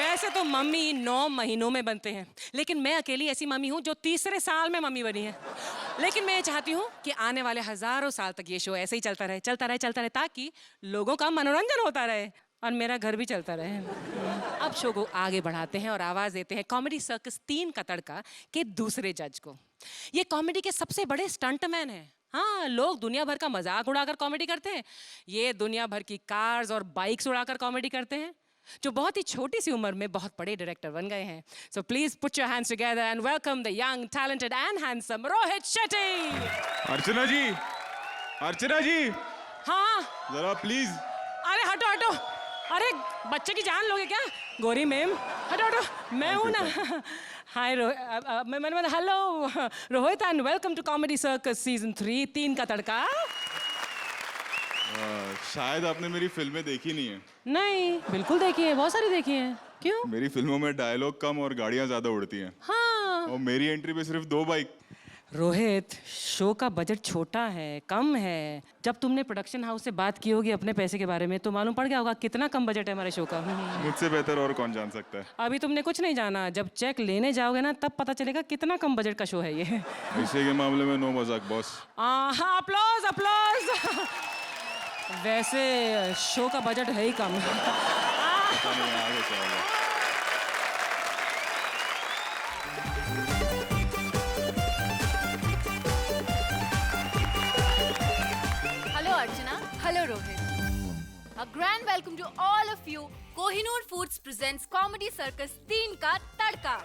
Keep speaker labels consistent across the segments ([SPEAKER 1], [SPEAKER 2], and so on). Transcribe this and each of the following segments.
[SPEAKER 1] वैसे तो मम्मी 9 महीनों में बनते हैं, लेकिन मैं अकेली ऐसी मम्मी हूँ जो तीसरे साल में मम्मी बनी है। लेकिन मैं ये चाहती हूँ कि आने वाले हजारों साल तक ये शो ऐसे ही चलता रहे, चलता रहे, चलता रहे, ताकि लोगों का मनोरंजन होता रहे और मेरा घर भी चलता रहे। अब शो को आगे बढ़ाते हैं और आवाज देते हैं कॉमेडी सर्कस 3 का तड़का के दूसरे जज को। ये कॉमेडी के सबसे बड़े स्टंटमैन हैं। हाँ, लोग दुनिया भर का मजाक उड़ाकर कॉमेडी करते हैं, ये दुनिया भर की कार्स और बाइक्स उड़ाकर कॉमेडी करते हैं, जो बहुत ही छोटी सी उम्र में बहुत बड़े डायरेक्टर बन गए हैं। So please put your hands together and welcome the young talented and handsome Rohit Shetty.
[SPEAKER 2] Archana ji, Archana ji,
[SPEAKER 1] हाँ
[SPEAKER 2] जरा प्लीज।
[SPEAKER 1] अरे हटो हटो, अरे बच्चे की जान लोगे क्या? गौरी मैम हटो हटो, मैं हूँ ना। हाय मैंने hello Rohit and welcome to comedy circus season 3 3 का तड़का।
[SPEAKER 2] शायद आपने मेरी फिल्में देखी नहीं है।
[SPEAKER 1] नहीं, बिल्कुल देखी है, बहुत सारी देखी है। क्यों?
[SPEAKER 2] मेरी फिल्मों में डायलॉग कम और गाड़ियां ज्यादा उड़ती हैं।
[SPEAKER 1] हाँ।
[SPEAKER 2] और मेरी एंट्री पे सिर्फ 2 बाइक।
[SPEAKER 1] रोहित, शो का बजट छोटा है, कम है। जब तुमने प्रोडक्शन हाउस से बात की होगी अपने पैसे के बारे में तो मालूम पड़ गया होगा कितना कम बजट है हमारे शो का।
[SPEAKER 2] मुझसे बेहतर और कौन जान सकता है।
[SPEAKER 1] अभी तुमने कुछ नहीं जाना, जब चेक लेने जाओगे ना तब पता चलेगा कितना कम बजट का शो है ये।
[SPEAKER 2] पैसे के मामले में नो मजाक बॉस।
[SPEAKER 1] हाँ, अप्लॉज अप्लॉज। वैसे शो का बजट है ही कम।
[SPEAKER 2] आगे चलो।
[SPEAKER 3] Hello Archana. Hello Rohit. A grand welcome to all of you. Kohinoor Foods presents Comedy Circus 3 का तड़का।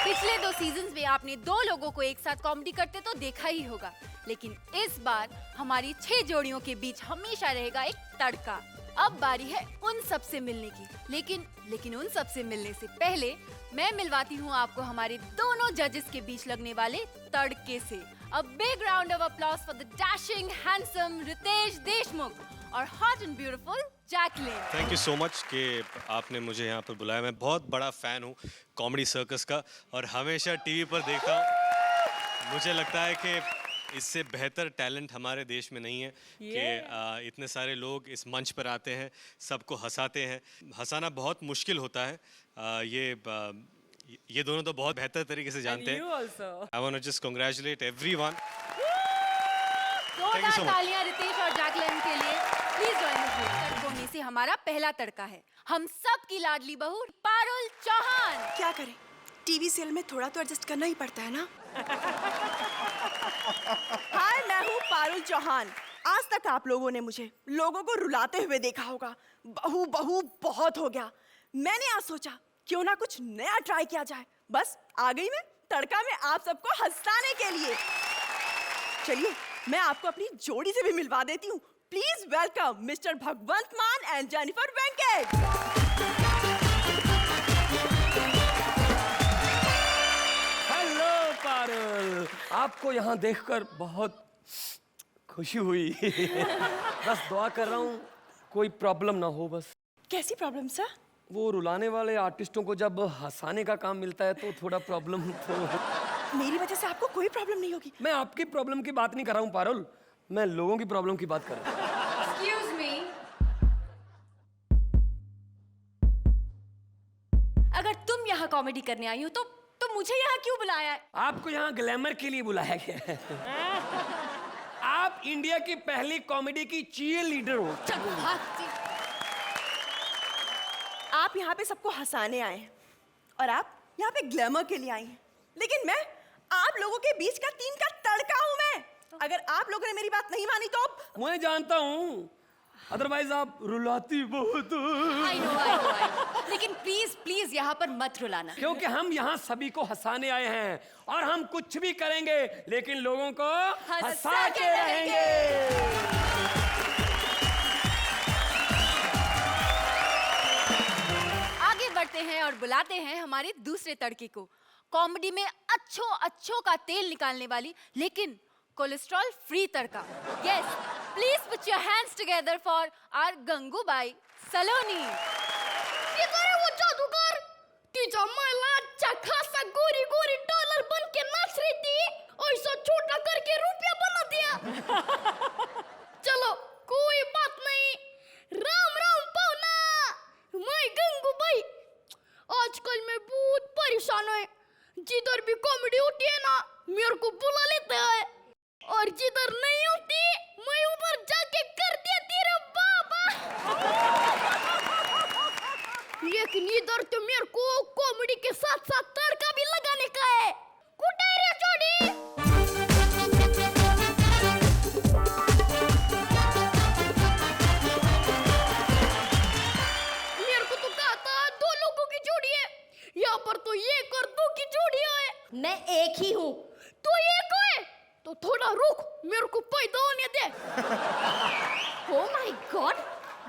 [SPEAKER 3] पिछले 2 सीजन्स में आपने 2 लोगों को एक साथ कॉमेडी करते तो देखा ही होगा, लेकिन इस बार हमारी 6 जोड़ियों के बीच हमेशा रहेगा एक तड़का। अब बारी है उन सब से मिलने की, लेकिन उन सब से मिलने से पहले मैं मिलवाती हूँ आपको हमारे दोनों जजेस के बीच लगने वाले तड़के से। A big round of applause for the dashing, handsome Ritesh Deshmukh और hot and beautiful Jacqueline.
[SPEAKER 4] Thank you so much कि आपने मुझे यहाँ पर बुलाया। मैं बहुत बड़ा फ़ैन हूँ कॉमेडी सर्कस का और हमेशा टीवी पर देखता हूँ। मुझे लगता है कि इससे बेहतर टैलेंट हमारे देश में नहीं है कि इतने सारे लोग इस मंच पर आते हैं, सबको हंसाते हैं। हंसाना बहुत मुश्किल होता है। ये दोनों तो बहुत बेहतर तरीके से जानते हैं। I want to just congratulate everyone.
[SPEAKER 3] जोरदार तालियां रितेश और जैकलिन के लिए। प्लीज जॉइन द तड़कों में से हमारा पहला तड़का है हम सब की लाडली बहू पारुल चौहान।
[SPEAKER 5] क्या करें, टीवी सीरियल में थोड़ा तो एडजस्ट करना ही पड़ता है ना। हाय, मैं हूँ पारुल चौहान। आज तक आप लोगों ने मुझे लोगों को रुलाते हुए देखा होगा। बहू बहू बहुत हो गया। मैंने आज सोचा क्यों ना कुछ नया ट्राई किया जाए। बस आ गई मैं तड़का में आप सबको हंसाने के लिए। चलिए मैं आपको अपनी जोड़ी से भी मिलवा देती हूँ। Please welcome mister Bhagwant Mann and Jennifer Venkat.
[SPEAKER 6] Hello Parul, आपको यहाँ देखकर बहुत खुशी हुई। बस दुआ कर रहा हूँ कोई प्रॉब्लम ना हो बस।
[SPEAKER 5] कैसी प्रॉब्लम सर?
[SPEAKER 6] वो रुलाने वाले आर्टिस्टों को जब हंसाने का काम मिलता है तो थोड़ा प्रॉब्लम तो।
[SPEAKER 5] मेरी वजह से आपको कोई प्रॉब्लम नहीं होगी।
[SPEAKER 6] मैं आपकी प्रॉब्लम की बात नहीं कर रहा हूँ पारुल, मैं लोगों की प्रॉब्लम की बात कर रहा हूँ।
[SPEAKER 3] Excuse me. अगर तुम यहाँ कॉमेडी करने आई हो तो मुझे यहाँ क्यों बुलाया है?
[SPEAKER 6] आपको यहाँ ग्लैमर के लिए बुलाया गया है। आप इंडिया की पहली कॉमेडी की चीयर लीडर हो।
[SPEAKER 5] आप यहाँ पे सबको हंसाने आए हैं और आप यहाँ पे ग्लैमर के लिए आई हैं, लेकिन मैं आप लोगों के बीच का 3 का तड़का हूँ मैं। अगर आप लोगों ने मेरी बात नहीं मानी तो
[SPEAKER 6] मैं जानता हूँ, अदरवाइज आप रुलाती बहुत।
[SPEAKER 3] I know. लेकिन प्लीज यहाँ पर मत रुलाना,
[SPEAKER 6] क्योंकि हम यहाँ सभी को हंसाने आए हैं और हम कुछ भी करेंगे लेकिन लोगों को हंसा के रहेंगे।
[SPEAKER 3] आगे बढ़ते हैं और बुलाते हैं हमारे दूसरे तड़के को। कॉमेडी में अच्छों का तेल निकालने वाली लेकिन कोलेस्ट्रॉल फ्री तड़का। Yes, please put your hands together for our Gangubai Saloni.
[SPEAKER 7] ये करे वो जादूगर तीजा माला अच्छा खासा गोरी गोरी डॉलर बन के नाच रही थी, ऐसा छोटा करके रुपया बना दिया। चलो कोई बात नहीं, राम राम पाहुना, मैं और जिधर नहीं होती मैं उधर जाके कर देती रे बाबा। लेकिन इधर तो मेरे को कॉमेडी के साथ साथ तड़का भी लगाने का है। कुटे रे जोड़ी। मेरे को तो कहा था 2 लोगों की जोड़ी है, यहाँ पर तो 1 और 2 की जोड़ी है। मैं एक ही हूँ। तो एक है तो थोड़ा रुक, मेरे को पैदा होने दे। ओह माय गॉड,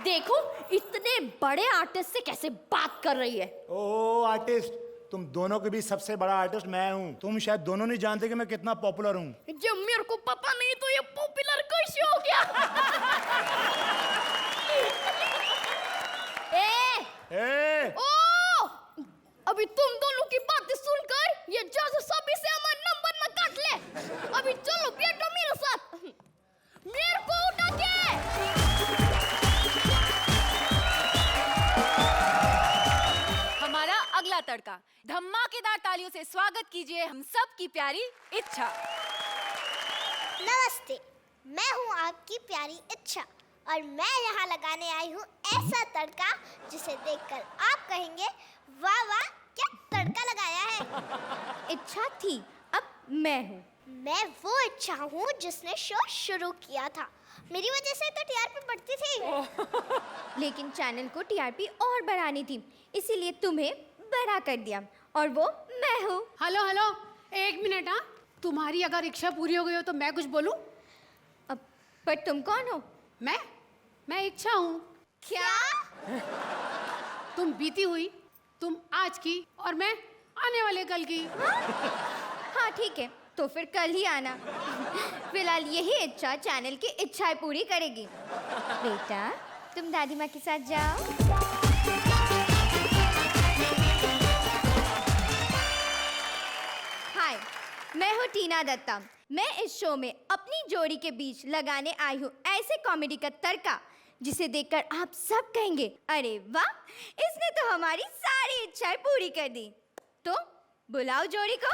[SPEAKER 7] देखो इतने बड़े आर्टिस्ट से कैसे बात कर रही है।
[SPEAKER 8] ओ आर्टिस्ट, तुम दोनों के बीच सबसे बड़ा आर्टिस्ट मैं हूँ। तुम शायद दोनों नहीं जानते कि मैं कितना पॉपुलर हूँ।
[SPEAKER 7] जब मेरे को पता नहीं तो ये पॉपुलर कैसे हो गया।
[SPEAKER 8] ए!
[SPEAKER 7] ओ, अभी तुम दोनों की बातें सुनकर ये जज सभी से हमारा नंबर न काट ले। अभी चलो बैठो मेरे साथ, मेरे को उठा के।
[SPEAKER 3] हमारा अगला तड़का, धमाकेदार तालियों से स्वागत कीजिए हम सब की प्यारी इच्छा।
[SPEAKER 9] नमस्ते, मैं हूँ आपकी प्यारी इच्छा और मैं यहाँ लगाने आई हूँ ऐसा तड़का जिसे देखकर आप कहेंगे वाह वाह क्या तड़का लगाया है।
[SPEAKER 7] इच्छा थी, अब मैं हूँ।
[SPEAKER 9] मैं वो इच्छा हूँ जिसने शो शुरू किया था। मेरी वजह से तो टीआरपी बढ़ती थी।
[SPEAKER 7] लेकिन चैनल को टीआरपी और बढ़ानी थी, इसीलिए तुम्हें बड़ा कर दिया और वो मैं हूँ।
[SPEAKER 10] Hello hello, 1 minute. हाँ, तुम्हारी अगर इच्छा पूरी हो गई हो तो मैं कुछ बोलूं?
[SPEAKER 7] अब पर तुम कौन हो?
[SPEAKER 10] मैं इच्छा हूँ।
[SPEAKER 7] क्या?
[SPEAKER 10] तुम बीती हुई, तुम आज की और मैं आने वाले कल की।
[SPEAKER 7] हाँ ठीक है, तो फिर कल ही आना। फिलहाल यही इच्छा चैनल की इच्छाएं पूरी करेगी। बेटा तुम दादी माँ के साथ जाओ। हाय, मैं हूँ टीना दत्ता। मैं इस शो में अपनी जोड़ी के बीच लगाने आई हूँ ऐसे कॉमेडी का तड़का जिसे देखकर आप सब कहेंगे अरे वाह, इसने तो हमारी सारी इच्छाएं पूरी कर दी। तो बुलाओ जोड़ी को।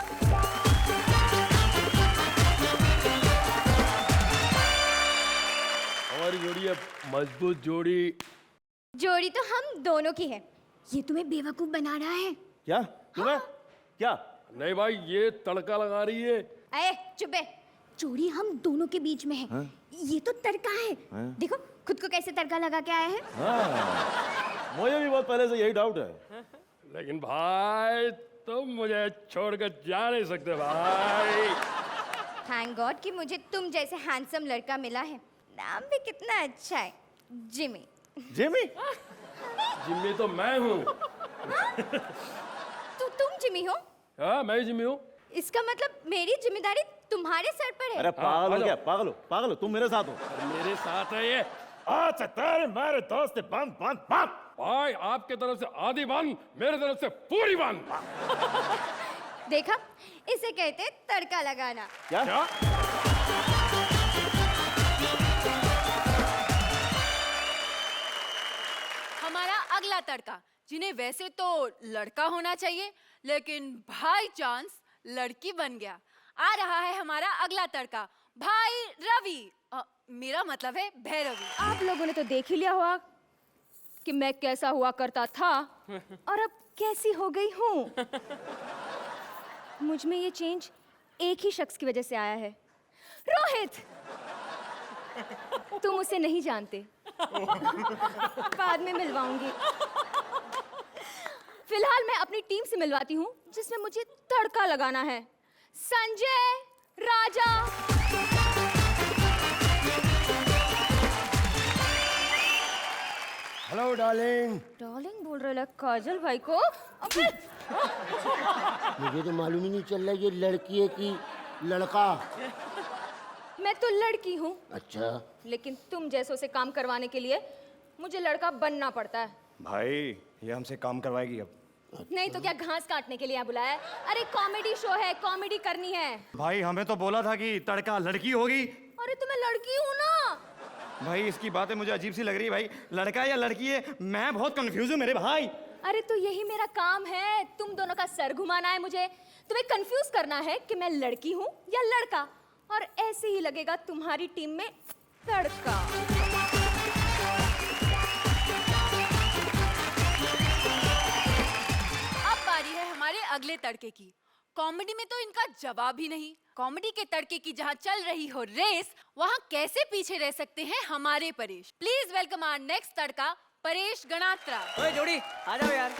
[SPEAKER 6] हमारी जोड़ी है मजबूत जोड़ी।
[SPEAKER 7] जोड़ी तो हम दोनों की है। ये तुम्हें बेवकूफ बना रहा है।
[SPEAKER 8] क्या तुम्हें? क्या?
[SPEAKER 6] नहीं भाई, ये तड़का लगा रही है।
[SPEAKER 7] अरे चुप है, जोड़ी हम दोनों के बीच में है। ये तो तड़का है। देखो खुद को कैसे तड़का लगा के आया है।
[SPEAKER 8] मुझे भी बहुत पहले से यही डाउट है।
[SPEAKER 6] लेकिन भाई तुम मुझे छोड़कर जा नहीं सकते भाई।
[SPEAKER 7] थैंक गॉड कि मुझे तुम जैसे हैंडसम लड़का मिला है। नाम भी कितना अच्छा है, जिमी।
[SPEAKER 8] जिमी?
[SPEAKER 6] जिम्मी तो मैं हूँ।
[SPEAKER 7] तुम जिमी हो?
[SPEAKER 6] हाँ, मैं ही जिम्मी हूँ।
[SPEAKER 7] इसका मतलब मेरी जिम्मेदारी तुम्हारे सर पर है।
[SPEAKER 8] अरे पागल हो क्या? पागल हो तुम मेरे साथ हो।
[SPEAKER 6] मेरे साथ है ये।
[SPEAKER 8] अच्छा तेरे मेरे दोस्त बंद बंद बंद।
[SPEAKER 6] भाई आपके तरफ से आधी बंद, मेरे तरफ से पूरी बंद।
[SPEAKER 7] देखा, इसे कहते हैं तड़का लगाना।
[SPEAKER 8] क्या?
[SPEAKER 3] हमारा अगला तड़का, जिन्हें वैसे तो लड़का होना चाहिए लेकिन बाई चांस लड़की बन गया। आ रहा है हमारा अगला तड़का, भाई रवि। मेरा मतलब है भैरवी।
[SPEAKER 11] आप लोगों ने तो देख ही लिया होगा कि मैं कैसा हुआ करता था और अब कैसी हो गई हूँ। मुझ में ये चेंज एक ही शख्स की वजह से आया है, रोहित। तुम उसे नहीं जानते, बाद में मिलवाऊंगी। फिलहाल मैं अपनी टीम से मिलवाती हूँ जिसमें मुझे तड़का लगाना है। संजय, राजा।
[SPEAKER 8] Hello darling.
[SPEAKER 11] डार्लिंग बोल रहे काजल भाई को? अबे!
[SPEAKER 12] मुझे तो मालूम ही नहीं चल रहा ये लड़की है कि लड़का।
[SPEAKER 11] मैं तो लड़की हूँ।
[SPEAKER 12] अच्छा,
[SPEAKER 11] लेकिन तुम जैसों से काम करवाने के लिए मुझे लड़का बनना पड़ता है।
[SPEAKER 8] भाई ये हमसे काम करवाएगी अब।
[SPEAKER 11] नहीं तो क्या घास काटने के लिए यहाँ बुलाया है? अरे कॉमेडी शो है, कॉमेडी करनी है।
[SPEAKER 8] भाई हमें तो बोला था कि तड़का लड़की होगी।
[SPEAKER 11] अरे तो मैं लड़की हूँ ना।
[SPEAKER 8] भाई इसकी बातें मुझे अजीब सी लग रही है। भाई लड़का या लड़की है, मैं बहुत कंफ्यूज हूँ मेरे भाई।
[SPEAKER 11] अरे तो यही मेरा काम है, तुम दोनों का सर घुमाना है मुझे। तुम्हें कंफ्यूज करना है कि मैं लड़की हूँ या लड़का। और ऐसे ही लगेगा तुम्हारी टीम में तड़का।
[SPEAKER 3] अब बारी है हमारे अगले तड़के की। कॉमेडी में तो इनका जवाब ही नहीं। कॉमेडी के तड़के की जहां चल रही हो रेस, वहां कैसे पीछे रह सकते हैं हमारे Paresh. Please welcome our next तड़का, परेश गणात्रा।
[SPEAKER 13] ओए जोड़ी आ जाओ यार।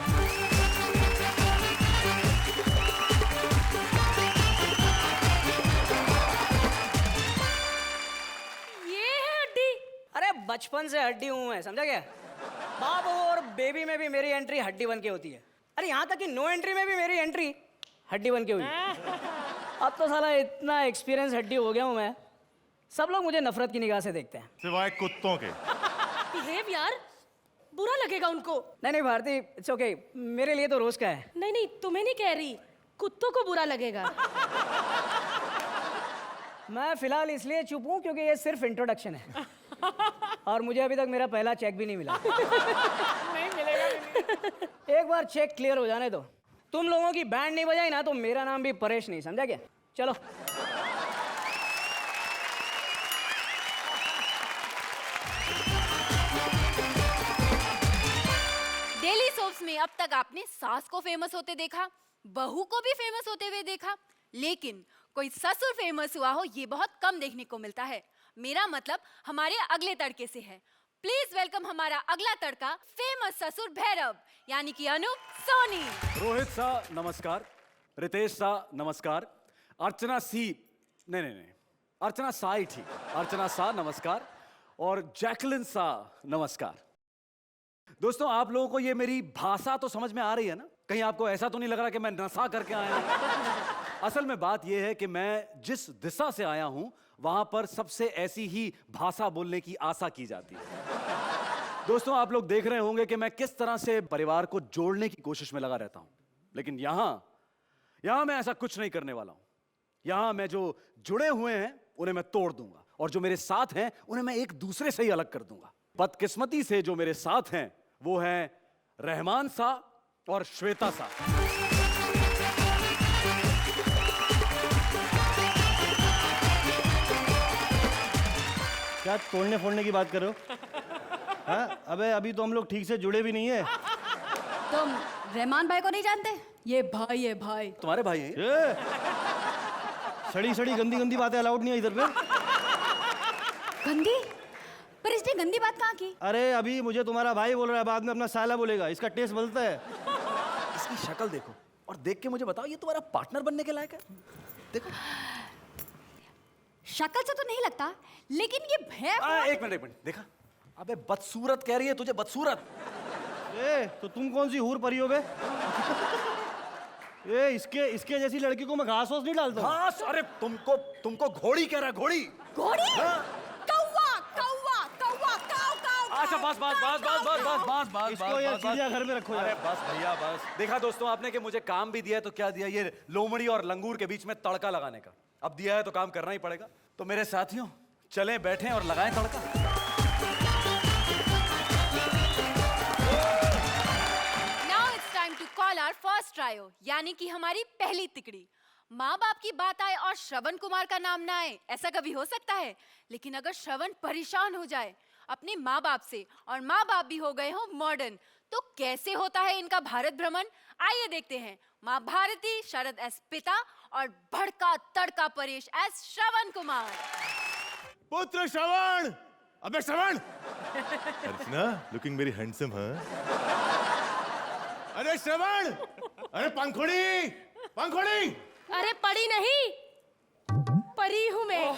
[SPEAKER 10] ये है हड्डी।
[SPEAKER 13] अरे बचपन से हड्डी हूं मैं, समझा क्या? बाबू और बेबी में भी मेरी एंट्री हड्डी बन के होती है। अरे यहाँ तक कि नो एंट्री में भी मेरी एंट्री हड्डी बन के हुई। अब तो साला इतना एक्सपीरियंस हड्डी हो गया हूँ मैं, सब लोग मुझे नफरत की निगाह से देखते हैं,
[SPEAKER 14] सिवाय कुत्तों के।
[SPEAKER 10] बिहेव यार, बुरा लगेगा उनको।
[SPEAKER 13] नहीं भारती, इट्स ओके, मेरे लिए तो रोज का है।
[SPEAKER 10] नहीं तुम्हें नहीं कह रही, कुत्तों को बुरा लगेगा।
[SPEAKER 13] मैं फिलहाल इसलिए चुप हूँ क्योंकि ये सिर्फ इंट्रोडक्शन है और मुझे अभी तक मेरा पहला चेक भी नहीं मिला।
[SPEAKER 10] नहीं मिलेगा।
[SPEAKER 13] एक बार चेक क्लियर हो जाने दो। तुम लोगों की बैंड नहीं बजाई ना तो मेरा नाम भी परेश नहीं, समझा क्या? चलो।
[SPEAKER 3] डेली सोप्स में अब तक आपने सास को फेमस होते देखा, बहू को भी फेमस होते हुए देखा, लेकिन कोई ससुर फेमस हुआ हो ये बहुत कम देखने को मिलता है। मेरा मतलब हमारे अगले तड़के से है। प्लीज वेलकम हमारा अगला तड़का, फेमस ससुर भैरव, यानी कि अनूप सोनी।
[SPEAKER 14] रोहित सा नमस्कार, रितेश सा नमस्कार, अर्चना सी नहीं, अर्चना सा ही ठीक, अर्चना सा नमस्कार और जैकलिन सा नमस्कार। दोस्तों, आप लोगों को ये मेरी भाषा तो समझ में आ रही है ना? कहीं आपको ऐसा तो नहीं लग रहा कि मैं नशा करके आया हूं? असल में बात यह है कि मैं जिस दिशा से आया हूं वहां पर सबसे ऐसी ही भाषा बोलने की आशा की जाती है। दोस्तों, आप लोग देख रहे होंगे कि मैं किस तरह से परिवार को जोड़ने की कोशिश में लगा रहता हूं, लेकिन यहां मैं ऐसा कुछ नहीं करने वाला हूं। यहां मैं जो जुड़े हुए हैं उन्हें मैं तोड़ दूंगा और जो मेरे साथ हैं उन्हें मैं एक दूसरे से ही अलग कर दूंगा। बदकिस्मती से जो मेरे साथ हैं वो हैं रहमान सा और श्वेता सा।
[SPEAKER 15] क्या तोड़ने फोड़ने की बात कर रहे हो? हाँ? अबे अभी तो हम लोग ठीक से जुड़े भी नहीं है।
[SPEAKER 10] तुम रहमान भाई को नहीं जानते? ये भाई है भाई।
[SPEAKER 14] तुम्हारे भाई हैं?
[SPEAKER 15] सड़ी सड़ी गंदी गंदी बातें अलाउड नहीं है इधर पे।
[SPEAKER 10] गंदी? पर इसने गंदी बात कहाँ की?
[SPEAKER 15] अरे अभी मुझे तुम्हारा भाई बोल रहा है, बाद में अपना साला बोलेगा। इसका टेस्ट बदलता है।
[SPEAKER 14] इसकी शक्ल देखो और देख के मुझे बताओ, ये तुम्हारा पार्टनर बनने के लायक है? देखो,
[SPEAKER 10] शक्ल से तो नहीं लगता, लेकिन ये
[SPEAKER 14] एक मिनट देखा? अबे बदसूरत कह रही है तुझे, बदसूरत।
[SPEAKER 15] तो तुम कौन सी हूर परी हो बे? इसके जैसी लड़की को मैं घास वास नहीं डालता।
[SPEAKER 14] घास? अरे तुमको घोड़ी कह रहा है, घोड़ी।
[SPEAKER 10] घोड़ी?
[SPEAKER 14] अच्छा बस
[SPEAKER 15] इसको यार चिड़ियाघर में रखो यार।
[SPEAKER 14] बस भैया बस। देखा दोस्तों आपने कि मुझे काम भी दिया है, तो क्या दिया? ये लोमड़ी और लंगूर के बीच में तड़का लगाने का। अब दिया है तो काम करना ही पड़ेगा। तो मेरे साथियों, चलें बैठें और लगाएं तड़का।
[SPEAKER 3] Now it's time to call our first trio, यानी कि हमारी पहली तिकड़ी। माँ बाप की बात आए और श्रवण कुमार का नाम ना आए, ऐसा कभी हो सकता है? लेकिन अगर श्रवण परेशान हो जाए अपने माँ बाप से और माँ बाप भी हो गए हो मॉडर्न, तो कैसे होता है इनका भारत भ्रमण? आइए देखते हैं। माँ भारती, शरद एस पिता और भड़का तड़का परेश एस श्रवण कुमार।
[SPEAKER 14] पुत्र श्रवण! अबे श्रवण! अर्चना, लुकिंग वेरी हैंडसम, हाँ? अरे श्रवण! अरे पंखुड़ी!
[SPEAKER 10] अरे पड़ी नहीं, परी हूँ मैं।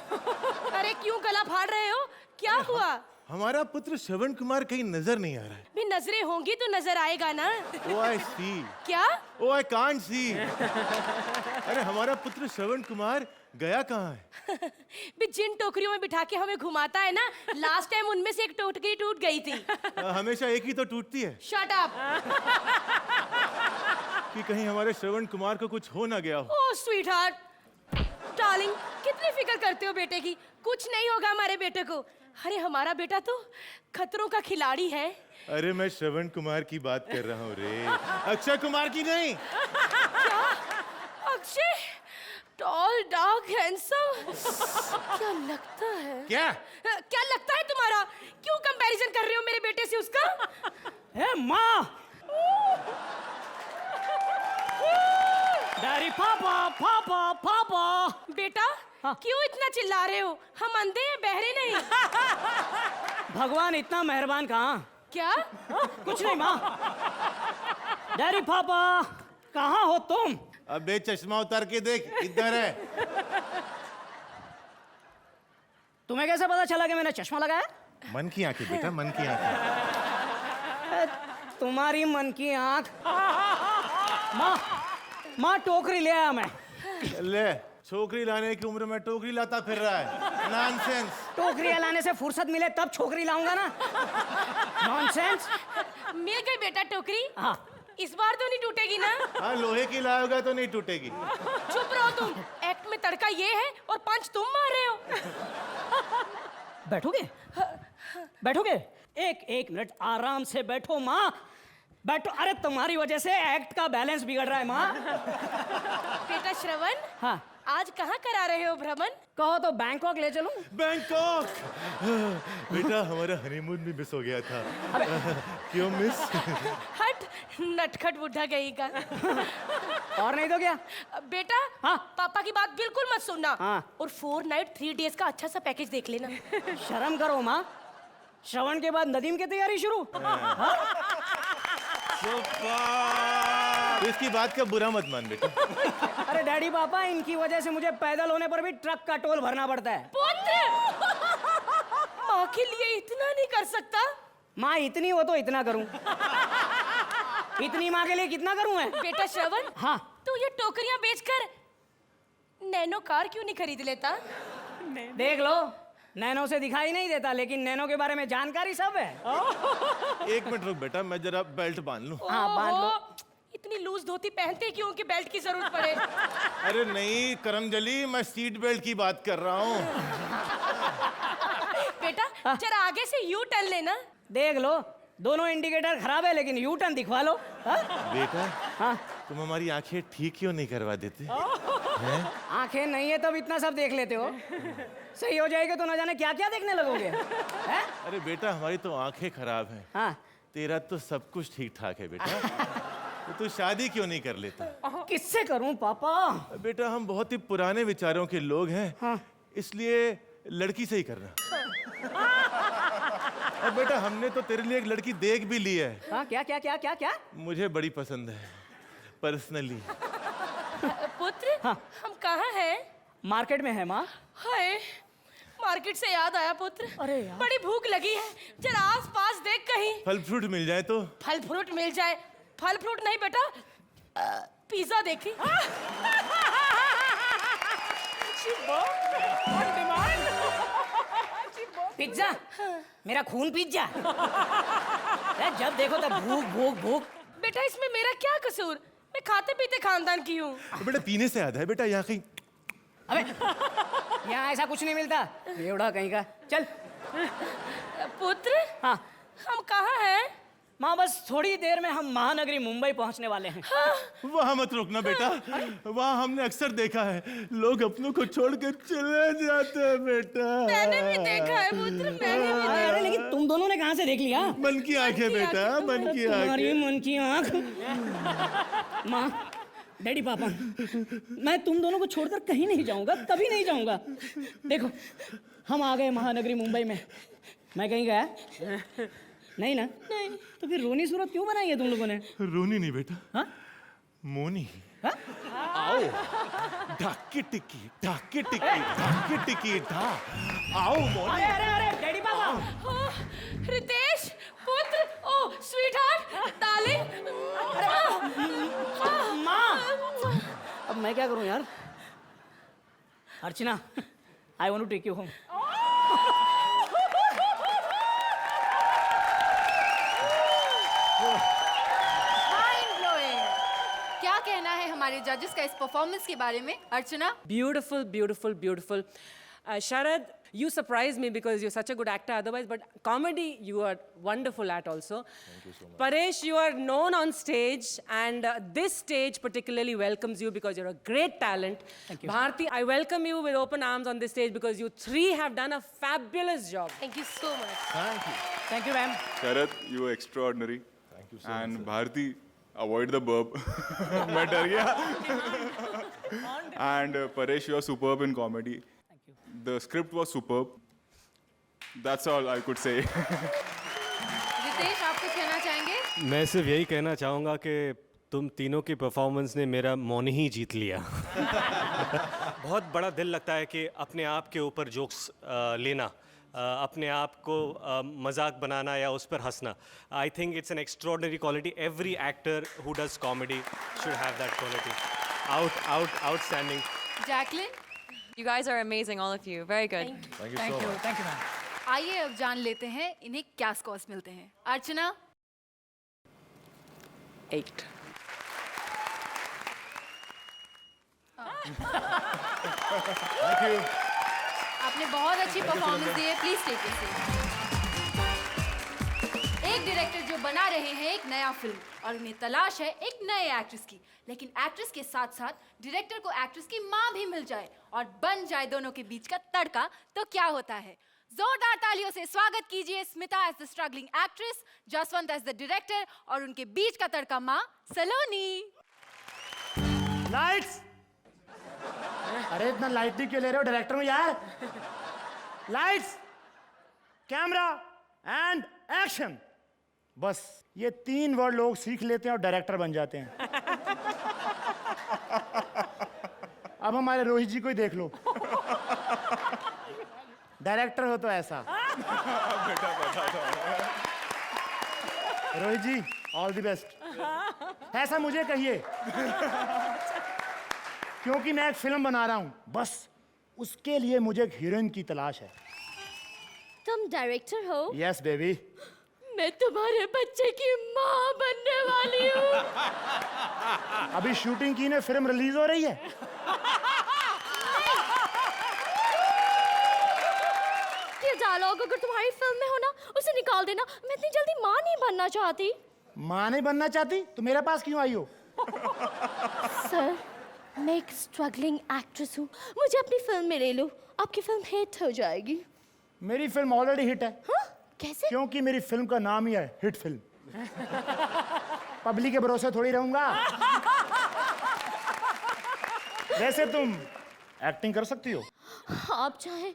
[SPEAKER 10] अरे क्यों गला फाड़ रहे हो? क्या हुआ?
[SPEAKER 14] हमारा पुत्र श्रवण कुमार कहीं नजर नहीं आ रहा है।
[SPEAKER 10] भी नजरें होंगी तो नजर आएगा ना।
[SPEAKER 14] Oh, I see.
[SPEAKER 10] क्या?
[SPEAKER 14] Oh, I can't see. अरे हमारा पुत्र श्रवण कुमार गया कहाँ है?
[SPEAKER 10] भी जिन टोकरियों में बिठा के हमें घुमाता है ना, लास्ट टाइम उनमें से एक टोकरी टूट गई थी।
[SPEAKER 14] हमेशा एक ही तो टूटती है।
[SPEAKER 10] Shut up.
[SPEAKER 14] कि कहीं हमारे श्रवण कुमार को कुछ हो ना गया हो।
[SPEAKER 10] ओह स्वीटहार्ट, डार्लिंग, कितनी फिक्र करते हो बेटे की। कुछ नहीं होगा हमारे बेटे को। अरे हमारा बेटा तो खतरों का खिलाड़ी है।
[SPEAKER 14] अरे मैं श्रवण कुमार की बात कर रहा हूँ रे, अक्षय कुमार की नहीं।
[SPEAKER 10] क्या? अक्षय? Tall dark handsome. क्या लगता है? क्या लगता है तुम्हारा? क्यों कंपैरिजन कर रहे हो मेरे बेटे से उसका?
[SPEAKER 13] ए माँ, डैडी, पापा पापा पापा।
[SPEAKER 10] बेटा क्यों इतना चिल्ला रहे हो? हम अंधे हैं, बहरे नहीं।
[SPEAKER 13] भगवान इतना मेहरबान कहाँ?
[SPEAKER 10] क्या?
[SPEAKER 13] कुछ नहीं माँ। डैडी पापा कहाँ हो तुम?
[SPEAKER 16] अबे चश्मा उतार के देख, इधर है।
[SPEAKER 13] तुम्हें कैसे पता चला कि मैंने चश्मा लगाया?
[SPEAKER 16] मन की आंखें बेटा, मन की आंखें।
[SPEAKER 13] तुम्हारी मन की आंख। माँ टोकरी ले आया मैं।
[SPEAKER 16] ले, छोकरी लाने की उम्र में टोकरी लाता फिर रहा है। नॉनसेंस।
[SPEAKER 13] टोकरी लाने से फुर्सत मिले तब छोकरी लाऊंगा ना। नॉनसेंस।
[SPEAKER 10] मिल गई बेटा टोकरी।
[SPEAKER 13] हाँ।
[SPEAKER 10] इस बार तो नहीं टूटेगी ना?
[SPEAKER 16] हाँ, लोहे की लाओगा तो नहीं टूटेगी।
[SPEAKER 10] चुप रहो तुम। एक्ट में तड़का ये है और पंच तुम मार रहे हो।
[SPEAKER 13] बैठोगे? बैठोगे? एक मिनट आराम से बैठो माँ, बैठो। अरे तुम्हारी वजह से एक्ट का बैलेंस बिगड़ रहा है माँ।
[SPEAKER 10] बेटा श्रवण,
[SPEAKER 13] हाँ,
[SPEAKER 10] आज कहाँ करा रहे हो भ्रमण?
[SPEAKER 13] कहो तो बैंकॉक ले चलूं?
[SPEAKER 16] बैंकॉक? बेटा हमारा हनीमून भी मिस हो गया था। क्यों मिस?
[SPEAKER 10] हट, नटखट बुढ़ा गई का।
[SPEAKER 13] और नहीं तो क्या?
[SPEAKER 10] बेटा
[SPEAKER 13] हाँ?
[SPEAKER 10] पापा की बात बिल्कुल मत सुनना।
[SPEAKER 13] हाँ।
[SPEAKER 10] और 4 नाइट 3 डेज का अच्छा सा पैकेज देख लेना।
[SPEAKER 13] शर्म करो माँ, श्रवण के बाद नदीम की तैयारी शुरू।
[SPEAKER 16] तो इसकी बात का बुरा मत मान बेटा।
[SPEAKER 13] अरे डैडी पापा, इनकी वजह से मुझे पैदल होने पर भी ट्रक का टोल भरना पड़ता है।
[SPEAKER 10] पुत्र, माँ के लिए इतना नहीं कर सकता?
[SPEAKER 13] माँ इतनी हो तो इतना करूं। इतनी माँ के लिए कितना करूं मैं?
[SPEAKER 10] बेटा श्रवण,
[SPEAKER 13] हाँ,
[SPEAKER 10] तू ये टोकरियां बेचकर नैनो कार क्यों नहीं खरीद लेता?
[SPEAKER 13] देख लो, नैनो से दिखाई नहीं देता लेकिन नैनो के बारे में जानकारी सब है।
[SPEAKER 16] एक मिनट रुक बेटा, मैं जरा बेल्ट बांध लूं।
[SPEAKER 13] हाँ बांध लो।
[SPEAKER 10] इतनी लूज धोती पहनते क्यों कि बेल्ट की जरूरत पड़े?
[SPEAKER 16] अरे नहीं करमजली, मैं सीट बेल्ट की बात कर रहा हूँ।
[SPEAKER 10] बेटा जरा आगे से यू टर्न लेना।
[SPEAKER 13] देख लो, दोनों इंडिकेटर खराब है लेकिन यू टर्न दिखवा लो।
[SPEAKER 16] बेटा
[SPEAKER 13] हाँ,
[SPEAKER 16] तुम हमारी आंखें ठीक क्यों नहीं करवा देते?
[SPEAKER 13] आंखें नहीं है तब इतना सब देख लेते हो। सही हो जाएगा तो न जाने क्या क्या देखने लगोगे। है?
[SPEAKER 16] अरे बेटा हमारी तो आंखें खराब हैं।
[SPEAKER 13] हाँ।
[SPEAKER 16] तेरा तो सब कुछ ठीक ठाक है बेटा। तो तू शादी क्यों नहीं कर लेता?
[SPEAKER 13] किससे करूं पापा?
[SPEAKER 16] बेटा हम बहुत ही पुराने विचारों के लोग हैं।
[SPEAKER 13] हाँ।
[SPEAKER 16] इसलिए लड़की से ही करना। और बेटा हमने तो तेरे लिए एक लड़की देख भी ली है।
[SPEAKER 13] हाँ, क्या क्या क्या क्या क्या?
[SPEAKER 16] मुझे बड़ी पसंद है पर्सनली।
[SPEAKER 10] पुत्र, हाँ? हम कहाँ हैं?
[SPEAKER 13] मार्केट में है माँ।
[SPEAKER 10] हाय, मार्केट से याद आया पुत्र।
[SPEAKER 13] अरे यार,
[SPEAKER 10] बड़ी भूख लगी है, जरा आस पास देख कहीं
[SPEAKER 16] फल फ्रूट मिल जाए तो।
[SPEAKER 10] फल फ्रूट मिल जाए? फल फ्रूट नहीं बेटा, पिज्जा देखी।
[SPEAKER 13] पिज्जा? मेरा खून पिज्जा। जब देखो तब भूख भूख भूख।
[SPEAKER 10] बेटा इसमें मेरा क्या कसूर? मैं खाते पीते खानदान की हूँ।
[SPEAKER 16] बेटा पीने से याद है बेटा, यहाँ कहीं।
[SPEAKER 13] अबे यहाँ ऐसा कुछ नहीं मिलता, बेवड़ा कहीं का। चल।
[SPEAKER 10] पुत्र,
[SPEAKER 13] हाँ,
[SPEAKER 10] हम कहाँ हैं?
[SPEAKER 13] माँ बस थोड़ी देर में हम महानगरी मुंबई पहुंचने वाले हैं।
[SPEAKER 10] हाँ।
[SPEAKER 16] वहाँ मत रुकना बेटा, वहाँ हमने अक्सर देखा है लोग अपनों को छोड़कर चले जाते हैं बेटा।
[SPEAKER 10] मैंने भी देखा है पुत्र, मैंने भी
[SPEAKER 13] अरे लेकिन तुम दोनों ने कहाँ से देख लिया?
[SPEAKER 16] मन की आंखें बेटा, मन की आंखें।
[SPEAKER 13] मन की आंख। माँ, डैडी पापा, मैं तुम दोनों को छोड़कर कहीं नहीं जाऊंगा, कभी नहीं जाऊंगा। देखो हम आ गए महानगरी मुंबई में। मैं कहीं गया नहीं ना?
[SPEAKER 10] नहीं।
[SPEAKER 13] तो फिर रोनी सूरत क्यों बनाई है तुम लोगों ने?
[SPEAKER 16] रोनी नहीं बेटा,
[SPEAKER 13] हाँ?
[SPEAKER 16] मोनी।
[SPEAKER 13] हाँ?
[SPEAKER 16] आओ ढाकी टिकी ढाकी टिकी ढाकी टिकी ढा। आओ मोनी।
[SPEAKER 13] अरे अरे अरे डैडी पापा।
[SPEAKER 10] रितेश पुत्र, ओ स्वीट हार्ट डार्लिंग।
[SPEAKER 13] माँ, अब मैं क्या करूं यार? Archana, I want to take you home.
[SPEAKER 3] क्या कहना है हमारे जजेस का इस परफॉर्मेंस के बारे में? Archana?
[SPEAKER 1] Beautiful beautiful beautiful. Sharad, you surprise me because you're such a good actor otherwise, but comedy you are wonderful at also.
[SPEAKER 2] Thank you so much.
[SPEAKER 1] Paresh, you are known on stage, and this stage particularly welcomes you because you're a great talent.
[SPEAKER 13] Thank you.
[SPEAKER 1] Bharti, I welcome you with open arms on this stage because you three have done a fabulous job.
[SPEAKER 10] Thank you so much.
[SPEAKER 8] Thank you.
[SPEAKER 13] Thank you, ma'am.
[SPEAKER 2] Sharad, you were extraordinary.
[SPEAKER 8] Thank you so
[SPEAKER 2] And
[SPEAKER 8] much.
[SPEAKER 2] Bharti, avoid the burp. मैं डर गया. And Paresh, you are superb in comedy.
[SPEAKER 13] Thank you.
[SPEAKER 2] The script was superb. That's all I could say.
[SPEAKER 3] Ritesh, आप कुछ कहना चाहेंगे?
[SPEAKER 4] मैं सिर्फ यही कहना चाहूँगा कि तुम तीनों की परफॉर्मेंस ने मेरा मौन ही जीत लिया. बहुत बड़ा दिल लगता है कि अपने आप के ऊपर जोक्स लेना, अपने आप को मजाक बनाना या उस पर हंसना. I think it's an extraordinary quality. Every actor who does comedy should have that quality. Outstanding.
[SPEAKER 3] Jacqueline,
[SPEAKER 11] You guys are amazing, all of you. Very good.
[SPEAKER 8] Thank you so much.
[SPEAKER 13] Thank you, ma'am.
[SPEAKER 3] आइए अब जान लेते हैं इन्हें क्या scores मिलते हैं. अर्चना,
[SPEAKER 1] 8.
[SPEAKER 8] Thank you.
[SPEAKER 3] आपने बहुत अच्छी परफॉर्मेंस दी है. Please take it. एक डायरेक्टर जो बना रहे हैं एक नया फिल्म और उन्हें तलाश है एक नए एक्ट्रेस की, लेकिन एक्ट्रेस के साथ साथ डायरेक्टर को एक्ट्रेस की माँ भी मिल जाए और बन जाए दोनों के बीच का तड़का, तो क्या होता है? जोरदार तालियों से स्वागत कीजिए Smita as the struggling actress, Jaswant as the director और उनके बीच का तड़का माँ सलोनी.
[SPEAKER 8] लाइट्स. अरे इतना लाइटली क्यों ले रहे हो डायरेक्टर में यार? Lights, camera and action. बस ये 3 वर्ड लोग सीख लेते हैं और डायरेक्टर बन जाते हैं. अब हमारे रोहित जी को ही देख लो. डायरेक्टर हो तो ऐसा. रोहित जी, ऑल द बेस्ट. ऐसा मुझे कहिए क्योंकि मैं एक फिल्म बना रहा हूं. बस उसके लिए मुझे एक हीरोइन की तलाश है.
[SPEAKER 7] तुम डायरेक्टर हो?
[SPEAKER 8] Yes baby.
[SPEAKER 7] मैं तुम्हारे बच्चे की माँ बनने वाली हूँ.
[SPEAKER 8] अभी शूटिंग की ने फिल्म रिलीज हो रही है.
[SPEAKER 7] ये डायलॉग अगर तुम्हारी फिल्म में हो ना, उसे निकाल देना. मैं इतनी जल्दी माँ नहीं बनना चाहती.
[SPEAKER 8] माँ नहीं बनना चाहती तो मेरे पास क्यों आई हो?
[SPEAKER 7] सर, मैं एक स्ट्रगलिंग एक्ट्रेस हूँ. मुझे अपनी फिल्म में ले लो. आपकी फिल्म हिट हो जाएगी.
[SPEAKER 8] मेरी फिल्म ऑलरेडी हिट है.
[SPEAKER 7] हाँ? कैसे?
[SPEAKER 8] क्योंकि मेरी फिल्म का नाम ही है हिट फिल्म. पब्लिक के भरोसे थोड़ी रहूंगा. वैसे तुम एक्टिंग कर सकती हो?
[SPEAKER 7] आप चाहें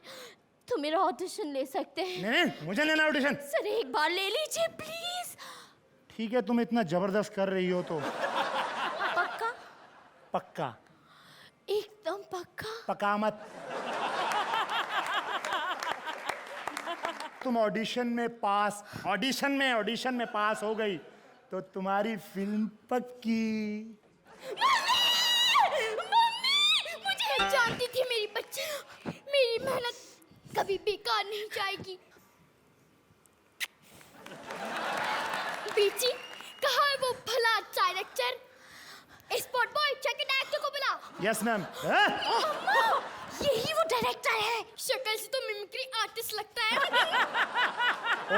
[SPEAKER 7] तो मेरा ऑडिशन ले सकते हैं.
[SPEAKER 8] नहीं, मुझे लेना ऑडिशन.
[SPEAKER 7] सर एक बार ले लीजिए प्लीज.
[SPEAKER 8] ठीक है, तुम इतना जबरदस्त कर रही हो तो.
[SPEAKER 7] पक्का?
[SPEAKER 8] पक्का.
[SPEAKER 7] एकदम पक्का.
[SPEAKER 8] पक्का मत. तुम ऑडिशन में पास हो गई तो तुम्हारी फिल्म पक्की.
[SPEAKER 7] मम्मी, मुझे जानती थी मेरी बच्ची. मेरी मेहनत कभी बेकार नहीं जाएगी. बीची, कहाँ है वो भला director? Spot boy, check it actor को बुला.
[SPEAKER 8] Yes ma'am.
[SPEAKER 7] मम्मा, यही वो डायरेक्टर है. शक्ल से तो मिमिक्री आर्टिस्ट लगता है.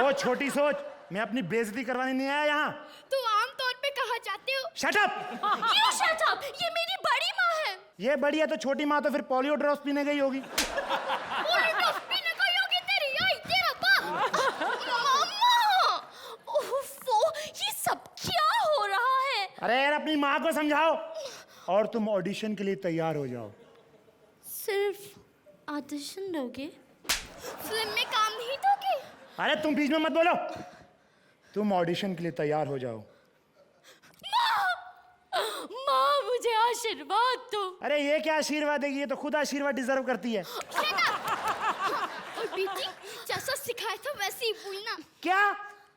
[SPEAKER 8] ओ छोटी सोच, मैं अपनी बेइज्जती करवाने नहीं आया यहाँ.
[SPEAKER 7] तो आमतौर पे कहाँ जाते हो?
[SPEAKER 8] Shut up.
[SPEAKER 7] You shut up. ये मेरी बड़ी माँ है.
[SPEAKER 8] ये बड़ी है तो छोटी माँ तो फिर पोलियो ड्रॉप्स पीने गई होगी.
[SPEAKER 7] पोलियो ड्रॉप्स पीने गई होगी तेरी आई तेरा बाप. मम्मा, ओफो, ये सब क्या हो रहा है?
[SPEAKER 8] अरे यार अपनी माँ को समझाओ और तुम ऑडिशन के लिए तैयार हो जाओ.
[SPEAKER 7] सिर्फ ऑडिशन दोगे? फिल्म में काम नहीं दोगे?
[SPEAKER 8] अरे तुम बीच में मत बोलो. तुम ऑडिशन के लिए तैयार हो जाओ.
[SPEAKER 7] माँ, मुझे आशीर्वाद दो.
[SPEAKER 8] अरे ये क्या आशीर्वाद देगी? ये तो खुद आशीर्वाद डिजर्व करती है.
[SPEAKER 7] और बेटी, जैसा सिखाया था वैसे ही बोलना.
[SPEAKER 8] क्या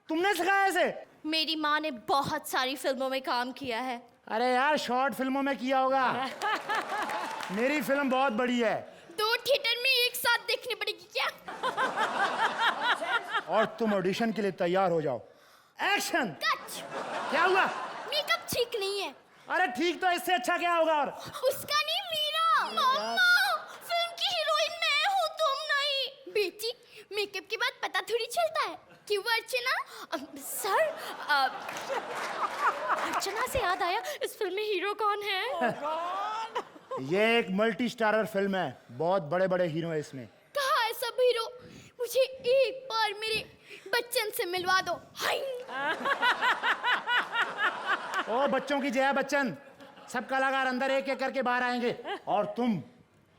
[SPEAKER 8] तुमने सिखाया ऐसे?
[SPEAKER 7] मेरी माँ ने बहुत सारी फिल्मों में काम किया है.
[SPEAKER 8] अरे यार शॉर्ट फिल्मों में किया होगा. मेरी फिल्म बहुत बड़ी है.
[SPEAKER 7] 2 थिएटर में एक साथ देखनी पड़ेगी क्या?
[SPEAKER 8] और तुम ऑडिशन के लिए तैयार हो जाओ. एक्शन.
[SPEAKER 7] कट.
[SPEAKER 8] क्या हुआ?
[SPEAKER 7] मेकअप ठीक नहीं है.
[SPEAKER 8] अरे ठीक तो इससे अच्छा क्या होगा? और
[SPEAKER 7] उसका नहीं, मेरा. मम्मा, फिल्म की हीरोइन मैं हूँ तो. थोड़ी चलता है। क्यों अर्चना? सर, अर्चना से याद आया, इस फिल्म में हीरो कौन है?
[SPEAKER 8] ये एक मल्टी स्टारर फिल्म है, बहुत बड़े बड़े हीरो हैं इसमें।
[SPEAKER 7] कहाँ है सब हीरो? मुझे एक बार मेरे बच्चन से मिलवा दो। हाय।
[SPEAKER 8] ओ बच्चों की जया बच्चन, सब कलाकार अंदर एक एक करके बाहर आएंगे और तुम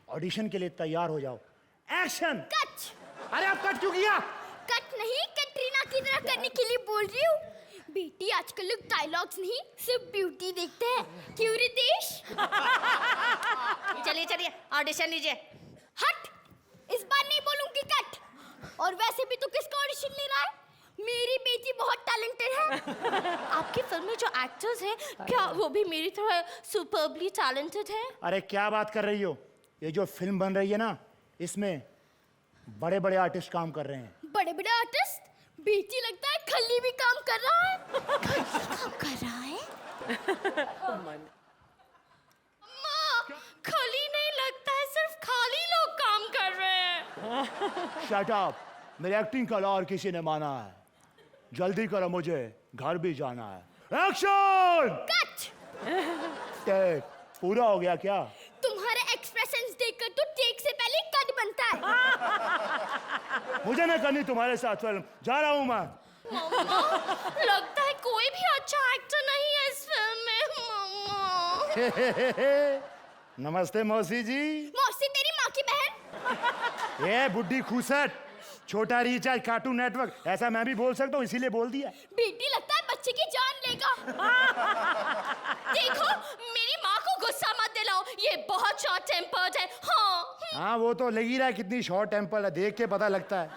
[SPEAKER 8] ऑडिशन के लिए तैयार हो जाओ। एक्शन।
[SPEAKER 7] कट।
[SPEAKER 8] अरे आप कट क्यों किया?
[SPEAKER 7] कट नहीं, कैटरीना की तरह करने के लिए बोल रही हूँ। बेटी, आजकल लोग डायलॉग्स नहीं सिर्फ ब्यूटी देखते हैं। क्यों रितेश?
[SPEAKER 10] चलिए चलिए ऑडिशन लीजिए।
[SPEAKER 7] हट, इस बार नहीं बोलूंगी कट। और वैसे भी तू किसका ऑडिशन ले रहा है? मेरी बेटी बहुत टैलेंटेड है।
[SPEAKER 10] आपकी फिल्म में जो एक्टर्स हैं, क्या वो भी मेरी तरह सुपरबली टैलेंटेड है?
[SPEAKER 8] अरे क्या बात कर रही हो? ये जो फिल्म बन रही है ना, इसमें बड़े बड़े आर्टिस्ट काम कर रहे हैं।
[SPEAKER 7] बड़े बड़े आर्टिस्ट? बेटी, लगता है खली भी काम कर रहा है। काम कर रहा है?
[SPEAKER 10] माँ, खली नहीं लगता है, सिर्फ खाली लोग काम कर रहे हैं।
[SPEAKER 8] शट अप, मेरी एक्टिंग का और किसी ने माना है। जल्दी करो, मुझे घर भी जाना है। एक्शन।
[SPEAKER 7] कट।
[SPEAKER 8] टेक पूरा हो गया क्या?
[SPEAKER 7] तुम्हारे एक्सप्रेशंस देखकर तो टेक से पहले कट बनता है।
[SPEAKER 8] मुझे नहीं करनी तुम्हारे साथ फिल्म, जा रहा हूँ मैं।
[SPEAKER 10] मम्मा, लगता है कोई भी अच्छा एक्टर नहीं है इस फिल्म में। मम्मा।
[SPEAKER 8] नमस्ते मौसी जी।
[SPEAKER 7] मौसी तेरी माँ की बहन?
[SPEAKER 8] ये बुड्ढी खूसट, छोटा रिचार्ज कार्टून नेटवर्क, ऐसा मैं भी बोल सकता हूँ, इसीलिए बोल दिया।
[SPEAKER 7] बेटी, लगता है बच्चे की जान लेगा।
[SPEAKER 10] देखो, मेरी माँ को गुस्सा मत दिलाओ, ये बहुत शॉर्ट टेम्पर्ड है।
[SPEAKER 8] हाँ वो तो लग ही रहा है कितनी शॉर्ट टेम्पर है, देख के पता लगता है।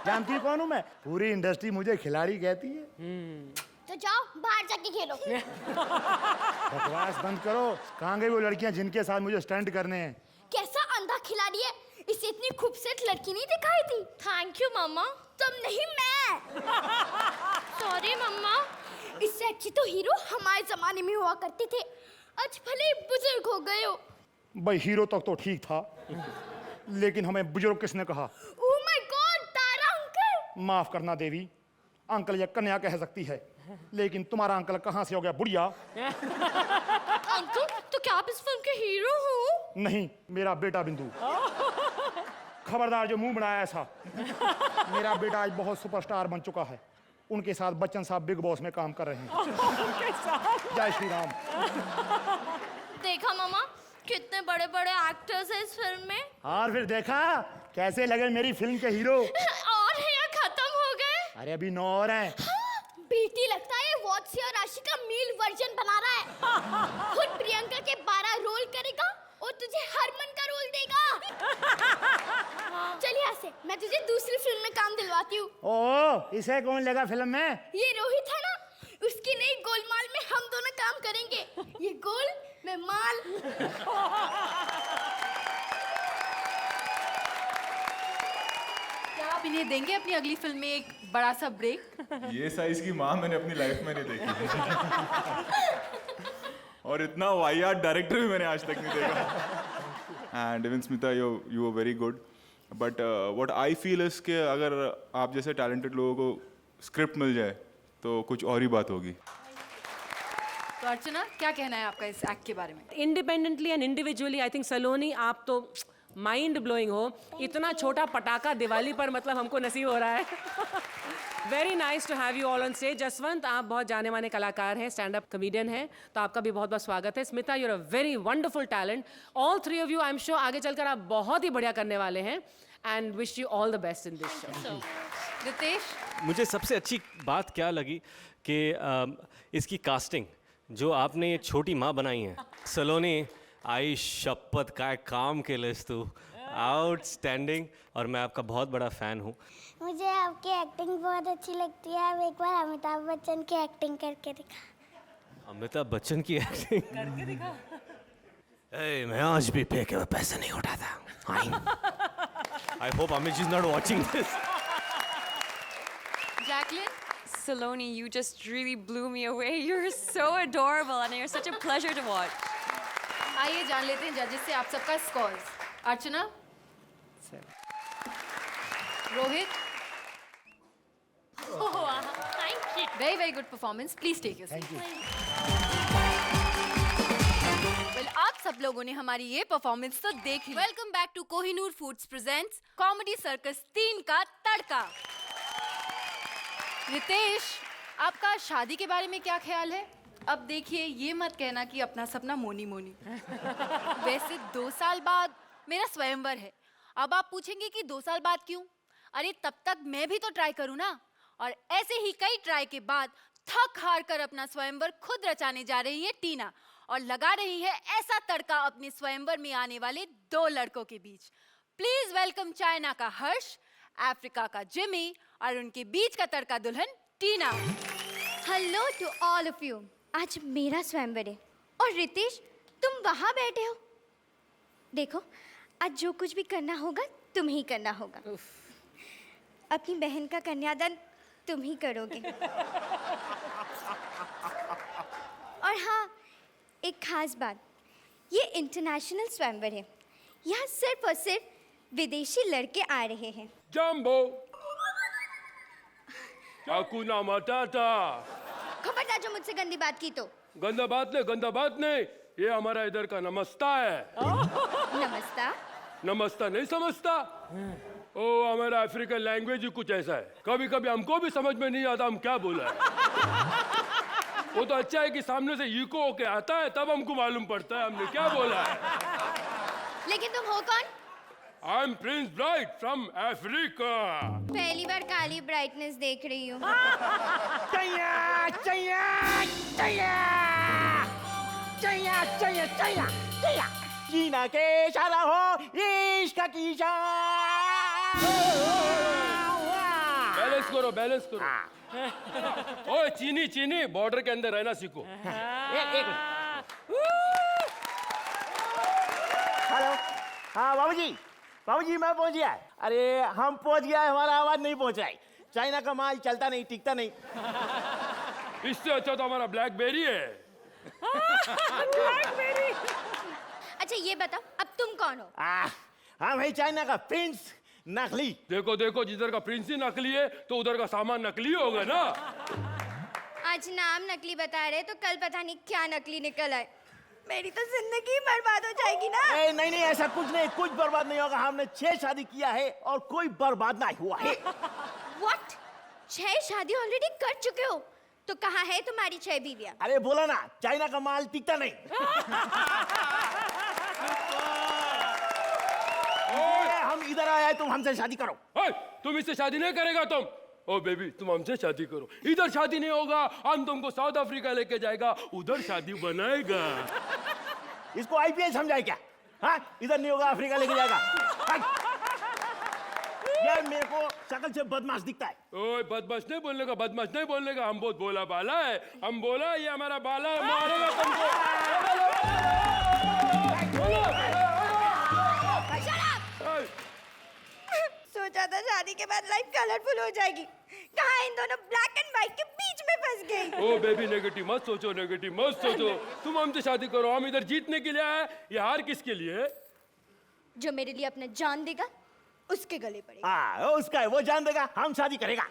[SPEAKER 8] जानती कौन हूँ मैं? पूरी इंडस्ट्री मुझे खिलाड़ी कहती है।
[SPEAKER 7] तो जाओ बाहर जाके खेलो।
[SPEAKER 8] बकवास बंद करो। कहाँ गई वो लड़कियाँ जिनके साथ मुझे स्टंट करने हैं?
[SPEAKER 7] कैसा अंधा खिलाड़ी है, इसे इतनी खूबसूरत लड़की नहीं दिखाई थी।
[SPEAKER 10] थैंक यू मम्मा।
[SPEAKER 7] तुम नहीं, मैं।
[SPEAKER 10] सॉरी मम्मा।
[SPEAKER 7] इससे अच्छी तो हीरो हमारे जमाने में हुआ करते थे, आज भले ही बुजुर्ग हो गए हो।
[SPEAKER 8] भाई हीरो तक तो ठीक था, लेकिन हमें बुजुर्ग किसने कहा?
[SPEAKER 7] Oh my God, Tara uncle.
[SPEAKER 8] माफ करना देवी, अंकल या कन्या कह सकती है, लेकिन तुम्हारा अंकल कहाँ से हो गया बुढ़िया?
[SPEAKER 10] अंकल, तो क्या आप इस फिल्म के हीरो हो?
[SPEAKER 8] नहीं, मेरा बेटा बिंदु। खबरदार जो मुंह बनाया ऐसा। मेरा बेटा आज बहुत सुपरस्टार बन चुका है, उनके साथ बच्चन साहब बिग बॉस में काम कर रहे हैं। जय श्री राम।
[SPEAKER 10] देखा मामा, कितने बड़े बड़े एक्टर्स हैं इस फिल्म में।
[SPEAKER 8] और फिर देखा कैसे लगे मेरी फिल्म के हीरो?
[SPEAKER 10] और है या खत्म हो गए?
[SPEAKER 8] अरे अभी 9 और हैं।
[SPEAKER 7] बेटी, लगता है वॉट्सी और राशि का मील वर्जन बना रहा है। खुद प्रियंका के 12 रोल करेगा और तुझे हरमन का रोल देगा। चल यहाँ से, मैं तुझे दूसरी फिल्म में काम दिलवाती हूँ।
[SPEAKER 8] ओह, इसे कौन लगा फिल्म में?
[SPEAKER 7] ये रोहित है ना, उसकी नई गोलमाल में हम दोनों काम करेंगे। ये गोल, मैं माल।
[SPEAKER 3] क्या आप इन्हें देंगे अपनी अगली फिल्म में एक बड़ा सा ब्रेक?
[SPEAKER 2] ये साइज की माँ मैंने अपनी लाइफ में नहीं देखी। और इतना वाहियात डायरेक्टर भी मैंने आज तक नहीं देखा। And even Smita, you are very good, but what I feel is कि अगर आप जैसे टैलेंटेड लोगों को स्क्रिप्ट मिल जाए तो कुछ और ही बात होगी।
[SPEAKER 3] तो अर्चना, क्या कहना है आपका इस एक्ट के बारे में?
[SPEAKER 1] Independently and individually I think Saloni आप तो माइंड ब्लोइंग हो। इतना छोटा पटाखा दिवाली पर मतलब हमको नसीब हो रहा है। Very nice to have you all on stage. Jaswant, आप बहुत जाने माने कलाकार हैं, स्टैंड अप कॉमेडियन हैं, तो आपका भी बहुत बहुत स्वागत है। Smita, you are a very wonderful talent. All three of you I am sure आगे चलकर आप बहुत ही बढ़िया करने वाले हैं, and wish you all the best in this show.
[SPEAKER 3] Ritesh,
[SPEAKER 4] मुझे सबसे अच्छी बात क्या लगी कि इसकी कास्टिंग जो आपने ये छोटी माँ बनाई है। सलोनी, आई शपथ का काम के लिस्ट तू आउटस्टैंडिंग, और मैं आपका बहुत बड़ा फैन हूँ।
[SPEAKER 9] मुझे आपकी एक्टिंग बहुत अच्छी लगती है। आप एक बार अमिताभ बच्चन की एक्टिंग करके दिखा।
[SPEAKER 4] अमिताभ बच्चन की एक्टिंग
[SPEAKER 1] करके दिखा।
[SPEAKER 4] मैं आज भी पे के पैसे नहीं उठाता। I hope Amit ji is not watching this.
[SPEAKER 3] Jacqueline,
[SPEAKER 17] Saloni, you just really blew me away. You're so adorable and you're such a pleasure to watch.
[SPEAKER 3] आइए जान लेते हैं जजेस से आप सबका scores. Archana, Rohit,
[SPEAKER 7] Oh, thank you.
[SPEAKER 3] very very good performance. Please take your seat. Well, आप सब लोगों ने हमारी ये परफॉर्मेंस तो देख ली। Welcome back to Kohinoor foods presents comedy circus 3 का तड़का। रितेश, आपका शादी के बारे में क्या ख्याल है? अब देखिए, ये मत कहना कि अपना सपना मोनी मोनी। वैसे 2 साल बाद मेरा स्वयंवर है। अब आप पूछेंगे कि 2 साल बाद क्यों? अरे तब तक मैं भी तो ट्राई करूँ ना। और ऐसे ही कई ट्राई के बाद थक हार कर अपना स्वयंवर खुद रचाने जा रही है टीना और लगा रही है ऐसा तड़का अपने स्वयंवर में आने वाले 2 लड़कों के बीच। प्लीज वेलकम चाइना का हर्ष, अफ्रीका का जिमी और उनके बीच का तड़का दुल्हन Tina.
[SPEAKER 11] Hello to all of you. आज मेरा स्वयंवर है और रितेश तुम वहाँ बैठे हो। देखो, आज जो कुछ भी करना होगा तुम ही करना होगा। अपनी बहन का कन्यादान तुम ही करोगे। और हाँ, एक खास बात, ये इंटरनेशनल स्वयंवर है। यहाँ सिर्फ और सिर्फ विदेशी लड़के आ रहे हैं।
[SPEAKER 6] Jumbo hakuna matata।
[SPEAKER 11] खबरदार जो मुझसे गंदी बात की तो।
[SPEAKER 6] गंदा बात नहीं, ये हमारा इधर का नमस्ता है।
[SPEAKER 11] नमस्ता?
[SPEAKER 6] नमस्ता नहीं समझता? ओ, हमारा अफ्रीकन लैंग्वेज ही कुछ ऐसा है, कभी कभी हमको भी समझ में नहीं आता हम क्या बोला है। वो तो अच्छा है कि सामने से इको होके आता है, तब हमको मालूम पड़ता है हमने क्या बोला है।
[SPEAKER 11] लेकिन तुम हो कौन?
[SPEAKER 6] I am Prince bright from Africa.
[SPEAKER 11] पहली बार काली ब्राइटनेस देख रही हूँ।
[SPEAKER 8] चीना के इशारा हो, इश्क की
[SPEAKER 6] बैलेंस करो। ओए चीनी बॉर्डर के अंदर रहना सीखो।
[SPEAKER 8] हेलो, हाँ बाबूजी मैं पहुंच गया। अरे हम पहुंच गया, हमारा आवाज नहीं पहुंच रहा है। चाइना का माल चलता नहीं, टिकता नहीं।
[SPEAKER 6] इससे अच्छा तो हमारा ब्लैकबेरी है।
[SPEAKER 11] ब्लैकबेरी। अच्छा ये बताओ, अब तुम कौन हो?
[SPEAKER 8] हम है चाइना का प्रिंस नकली।
[SPEAKER 6] देखो जिधर का प्रिंस ही नकली है तो उधर का सामान नकली होगा ना।
[SPEAKER 11] आज नाम नकली बता रहे तो कल पता नहीं क्या नकली निकल आए। मेरी तो जिंदगी बर्बाद हो जाएगी ना।
[SPEAKER 8] नहीं ऐसा कुछ नहीं, कुछ बर्बाद नहीं होगा। हमने 6 शादी किया है और कोई बर्बाद नहीं हुआ है।
[SPEAKER 11] What? 6 शादी ऑलरेडी कर चुके हो? तो कहाँ है तुम्हारी 6 बीवियां?
[SPEAKER 8] अरे बोला ना, चाइना का माल टिकता नहीं। हम इधर आए, तुम हमसे शादी करो।
[SPEAKER 6] तुम इससे शादी नहीं करेगा तुम? ओ बेबी, तुम हमसे शादी करो। इधर शादी नहीं होगा, हम तुमको साउथ अफ्रीका लेके जाएगा, उधर शादी बनाएगा।
[SPEAKER 8] इसको आईपीएल समझाए क्या? हाँ, इधर नहीं होगा, अफ्रीका लेके जाएगा। यार मेरे को शक्ल से बदमाश दिखता है।
[SPEAKER 6] ओए बदमाश नहीं बोलने का, हम बहुत बोला बाला है। हम बोला ये हमारा बाला है, मारेगा तुमको।
[SPEAKER 11] सोचा था शादी के बाद लाइफ कलरफुल हो जाएगी, कहाँ इन दोनों ब्लैक एंड व्हाइट के बीच में फंस गई।
[SPEAKER 6] ओ बेबी, नेगेटिव मत सोचो। तुम हमसे शादी करो, हम इधर जीतने के लिए आए। ये हार किसके लिए है?
[SPEAKER 11] जो मेरे लिए अपना जान देगा उसके गले पड़ेगा।
[SPEAKER 8] उसका है, वो जान देगा, हम शादी करेगा।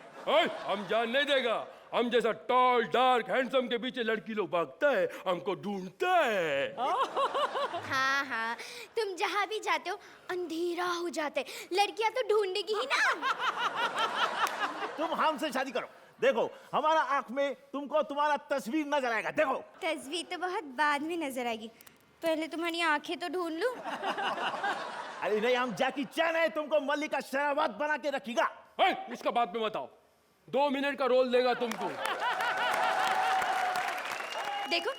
[SPEAKER 6] हम जान नहीं देगा। हम जैसा टॉल डार्क हैंडसम के पीछे लड़की लोग भागता है, हमको ढूंढता है।
[SPEAKER 11] हाँ, तुम जहाँ भी जाते हो अंधेरा हो जाता है, लड़कियां तो ढूंढेगी ही ना।
[SPEAKER 8] तुम हमसे शादी करो, देखो हमारा आंख में तुमको तुम्हारा तस्वीर नजर आएगा। देखो
[SPEAKER 11] तस्वीर तो बहुत बाद में नजर आएगी, पहले तुम्हारी आंखें तो ढूंढ लूं।
[SPEAKER 8] अरे नहीं, हम जैकी चैन है, तुमको मल्लिका शेरावत बना के रखेगा।
[SPEAKER 6] इसका बात में बताओ, 2 मिनट का रोल देगा तुमको।
[SPEAKER 11] देखो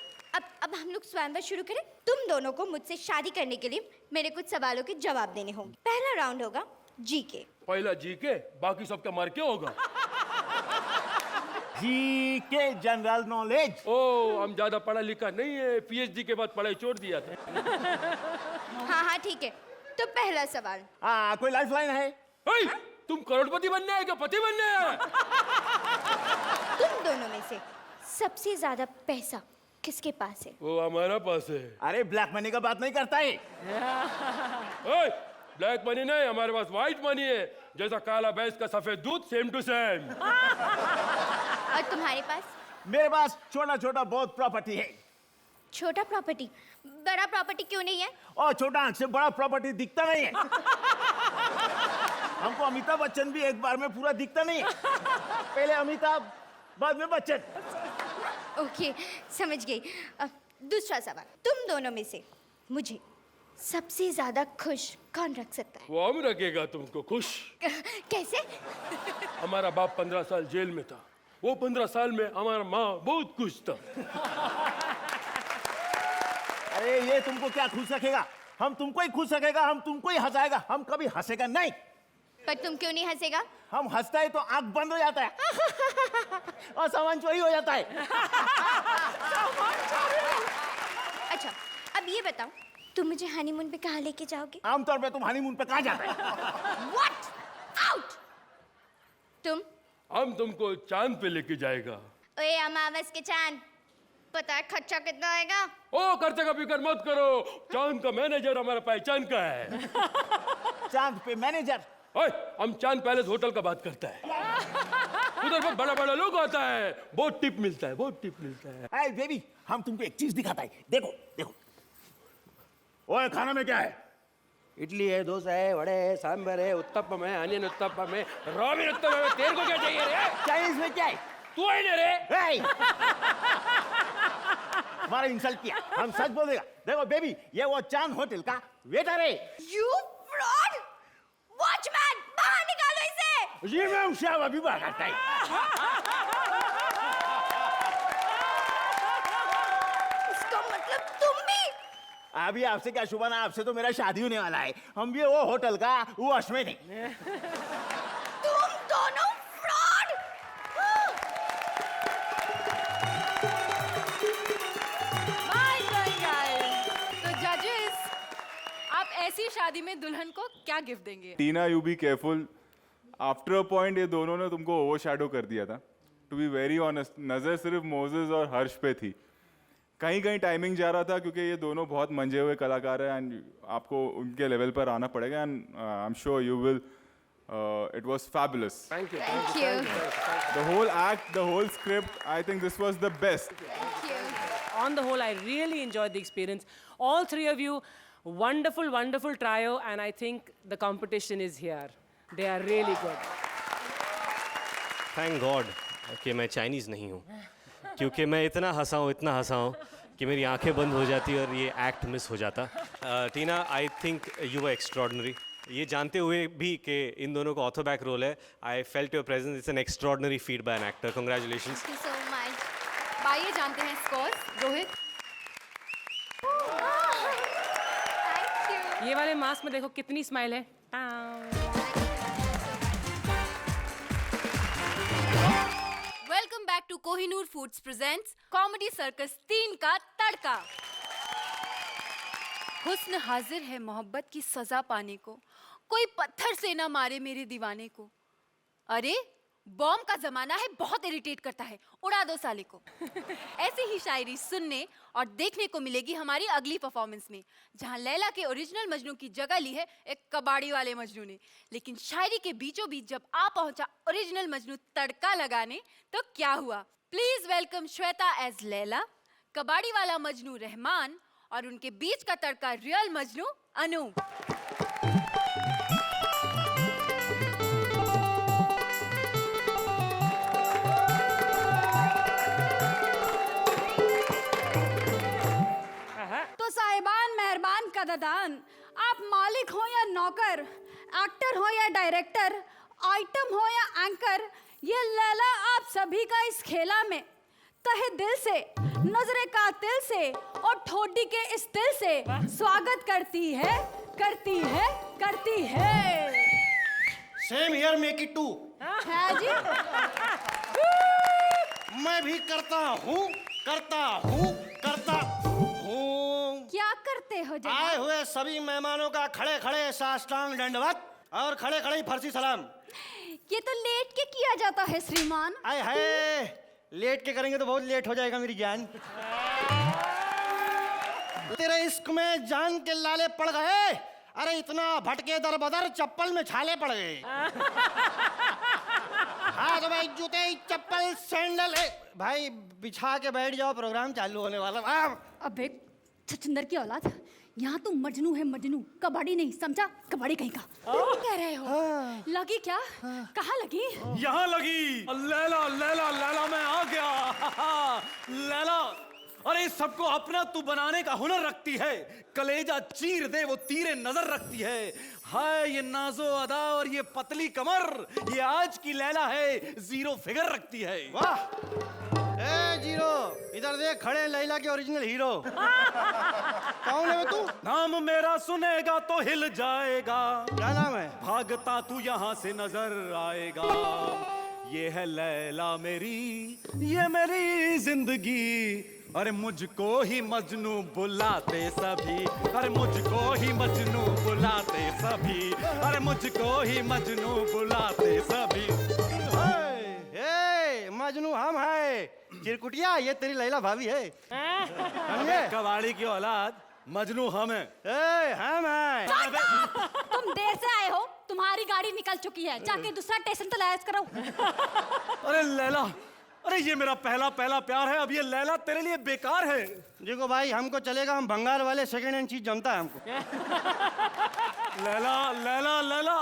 [SPEAKER 11] अब हम लोग स्वयंवर शुरू करें। तुम दोनों को मुझसे शादी करने के लिए मेरे कुछ सवालों के जवाब देने होंगे। पहला राउंड होगा जीके।
[SPEAKER 6] पहला जीके, बाकी सबका मार के होगा।
[SPEAKER 8] GK general knowledge.
[SPEAKER 6] ओ, हम ज्यादा पढ़ा लिखा नहीं है, पीएचडी के बाद पढ़ाई छोड़ दिया था।
[SPEAKER 11] हाँ ठीक है, तो पहला सवाल।
[SPEAKER 8] कोई लाइफलाइन है?
[SPEAKER 6] तुम करोड़पति बनने आए क्या पति बनने आए?
[SPEAKER 11] तुम दोनों में से सबसे ज्यादा पैसा किसके पास है?
[SPEAKER 6] वो हमारा पास है।
[SPEAKER 8] अरे ब्लैक मनी का बात नहीं करता है।
[SPEAKER 6] ब्लैक मनी नहीं, हमारे पास व्हाइट मनी है, जैसा काला भैंस का सफेद दूध, सेम टू सेम।
[SPEAKER 9] और तुम्हारे पास?
[SPEAKER 16] मेरे पास छोटा छोटा बहुत प्रॉपर्टी है।
[SPEAKER 9] छोटा प्रॉपर्टी? बड़ा प्रॉपर्टी क्यों नहीं है?
[SPEAKER 16] और छोटा आंख से बड़ा प्रॉपर्टी दिखता नहीं है। हमको अमिताभ बच्चन भी एक बार में पूरा दिखता नहीं है। पहले अमिताभ, बाद में बच्चन।
[SPEAKER 9] ओके, समझ गई। दूसरा सवाल, तुम दोनों में से मुझे सबसे ज्यादा खुश कौन रख सकता है?
[SPEAKER 6] वो हम रखेगा तुमको खुश।
[SPEAKER 9] कैसे?
[SPEAKER 6] हमारा बाप 15 साल जेल में था, वो 15 साल में हमारा माँ बहुत खुश था।
[SPEAKER 16] अरे ये तुमको क्या खुश रखेगा? हम तुमको ही खुश रखेगा, हम तुमको ही हंसाएगा, हम कभी हंसेगा नहीं।
[SPEAKER 9] पर तुम क्यों नहीं हंसेगा?
[SPEAKER 16] हम हंसता है तो आंख बंद हो जाता है और सामान चोरी हो जाता है।
[SPEAKER 9] अच्छा, अब ये बताओ, तुम मुझे हनीमून पे कहाँ लेके जाओगे?
[SPEAKER 16] आमतौर पे तुम हनीमून पे कहाँ जाते है?
[SPEAKER 9] What? Out! तुम?
[SPEAKER 6] हम तुमको चांद पे लेके जाएगा।
[SPEAKER 9] ओए अमावस के चांद, पता है खर्चा कितना आएगा?
[SPEAKER 6] ओ खर्चे का फिक्र मत करो, चांद का मैनेजर हमारा पहचान का है।
[SPEAKER 16] चांद पे मैनेजर?
[SPEAKER 6] ओए, हम चांद पैलेस होटल का बात करता है। उधर बहुत बड़ा बड़ा लोग आता है, बहुत टिप मिलता है, बहुत टिप मिलता है।
[SPEAKER 16] हाय बेबी, हम तुमको एक चीज दिखाता है, देखो देखो। ओए खाना में क्या है?
[SPEAKER 6] इडली है, डोसा है, वड़े है, सांभर है, उत्तपम है, अनियन उत्तपम है, रामेन उत्तपम है। तेरे को क्या चाहिए रे?
[SPEAKER 16] चाइनीज में क्या है?
[SPEAKER 6] तू है ना रे?
[SPEAKER 16] हमारा इंसल्ट किया, हम सच बोल देगा। देखो बेबी, ये वो चांद होटल का वेटर है।
[SPEAKER 9] You fraud! Watchman, बाहर निकालो इसे!
[SPEAKER 16] जी मैं उसे अभी बाहर करता है।
[SPEAKER 9] इसका मतलब तुम भी?
[SPEAKER 16] अभी आपसे क्या शुभाना, आपसे तो मेरा शादी होने वाला है। हम भी वो होटल का वॉचमैन है।
[SPEAKER 9] तुम दोनों फ्रॉड!
[SPEAKER 3] तो जजेस, आप ऐसी शादी में दुल्हन को क्या गिफ्ट देंगे?
[SPEAKER 2] Tina, you be careful. After a point ये दोनों ने तुमको ओवरशैडो कर दिया था। टू बी वेरी ऑनेस्ट, नजर सिर्फ मोजेस और हर्ष पे थी। कहीं कहीं टाइमिंग जा रहा था, क्योंकि ये दोनों बहुत मंजे हुए कलाकार हैं एंड आपको उनके लेवल पर आना पड़ेगा। And I am sure you will. It was fabulous.
[SPEAKER 6] Thank you.
[SPEAKER 9] Thank you.
[SPEAKER 2] The whole act, the whole script, I think this was the best.
[SPEAKER 9] Thank you.
[SPEAKER 1] On the whole, I really enjoyed the experience. All three of you, wonderful, wonderful trio, and I think the competition is here. They are really good.
[SPEAKER 4] Thank God कि मैं Chinese नहीं हूँ, क्योंकि मैं इतना हंसा हूँ कि मेरी आंखें बंद हो जाती और ये एक्ट मिस हो जाता। Tina, I think you were extraordinary. ये जानते हुए भी कि इन दोनों का ऑथो बैक रोल है, I felt your presence, it's an extraordinary feet by an actor. Congratulations.
[SPEAKER 3] Thank you so much. आइए जानते हैं स्कोर्स। रोहित?
[SPEAKER 1] ये वाले मास्क में देखो कितनी स्माइल है।
[SPEAKER 3] Welcome back to Kohinoor foods presents comedy circus 3 का तड़का। हुस्न हाजिर है मोहब्बत की सजा पाने को, कोई पत्थर से ना मारे मेरे दीवाने को। अरे बॉम्ब का जमाना है, बहुत इरिटेट करता है, उड़ा दो साले को। ऐसी ही शायरी सुनने और देखने को मिलेगी हमारी अगली परफॉर्मेंस में, जहां लैला के ओरिजिनल मजनू की जगह ली है एक कबाड़ी वाले मजनू ने। लेकिन शायरी के बीचों बीच जब आ पहुंचा ओरिजिनल मजनू तड़का लगाने, तो क्या हुआ? Please welcome Shweta as Laila, कबाड़ी वाला मजनू रहमान और उनके बीच का तड़का रियल मजनू अनूप।
[SPEAKER 10] तो साहिबान, मेहरबान, कदरदान, आप मालिक हो या नौकर, एक्टर हो या डायरेक्टर, आइटम हो या एंकर, ये लैला आप सभी का इस खेला में तहे दिल से, नजरे कातिल से और ठोडी के इस दिल से स्वागत करती है, करती है, करती है।
[SPEAKER 8] Same here make it two.
[SPEAKER 10] है जी।
[SPEAKER 8] मैं भी करता हूँ, करता हूँ, करता हूँ।
[SPEAKER 10] क्या करते हो जनाब?
[SPEAKER 8] आए हुए सभी मेहमानों का खड़े खड़े साष्टांग दंडवत और खड़े खड़े ही फर्जी सलाम।
[SPEAKER 10] ये तो लेट के किया जाता है श्रीमान।
[SPEAKER 8] आए हाय, लेट के करेंगे तो बहुत लेट हो जाएगा मेरी जान। तेरे इश्क में जान के लाले पड़ गए, अरे इतना भटके दर बदर चप्पल में छाले पड़ गए। हाँ तो भाई जूते चप्पल सैंडल भाई बिछा के बैठ जाओ, प्रोग्राम चालू होने वाला।
[SPEAKER 10] अबे छछंदर की औलाद, यहाँ तू मजनू है मजनू, कबाड़ी नहीं समझा, कबाड़ी कहीं का। कह रहे हो लगी क्या? कहाँ लगी?
[SPEAKER 14] यहाँ लगी। लैला लैला लैला मैं आ गया। लैला अरे सबको अपना तू बनाने का हुनर रखती है, कलेजा चीर दे वो तीरे नजर रखती है। हाय ये नाजो अदा और ये पतली कमर, ये आज की लैला है, जीरो फिगर रखती है।
[SPEAKER 8] वाह ए जीरो, इधर देख खड़े लैला के ओरिजिनल हीरो। कौन है तू?
[SPEAKER 14] नाम मेरा सुनेगा तो हिल जाएगा।
[SPEAKER 8] क्या नाम है?
[SPEAKER 14] भागता तू यहाँ से नजर आएगा। ये है लैला मेरी, ये मेरी जिंदगी। अरे मुझको ही मजनू बुलाते सभी, अरे मुझको ही मजनू बुलाते सभी, अरे मुझको ही मजनू बुलाते सभी।
[SPEAKER 8] ए मजनू हम है, चिरकुटिया ये तेरी लैला भाभी है।
[SPEAKER 14] अबे कबाड़ी की औलाद, मजनू हम है।
[SPEAKER 8] हम है।
[SPEAKER 10] तुम देर से आए हो, तुम्हारी गाड़ी निकल चुकी है, जाके दूसरा स्टेशन तो लायक करो।
[SPEAKER 14] अरे लैला, अरे ये मेरा पहला प्यार है, अब ये लैला तेरे लिए बेकार है।
[SPEAKER 8] देखो भाई हमको चलेगा, हम भंगार वाले सेकंड हैंड चीज जमता है हमको।
[SPEAKER 14] लैला लैला लैला,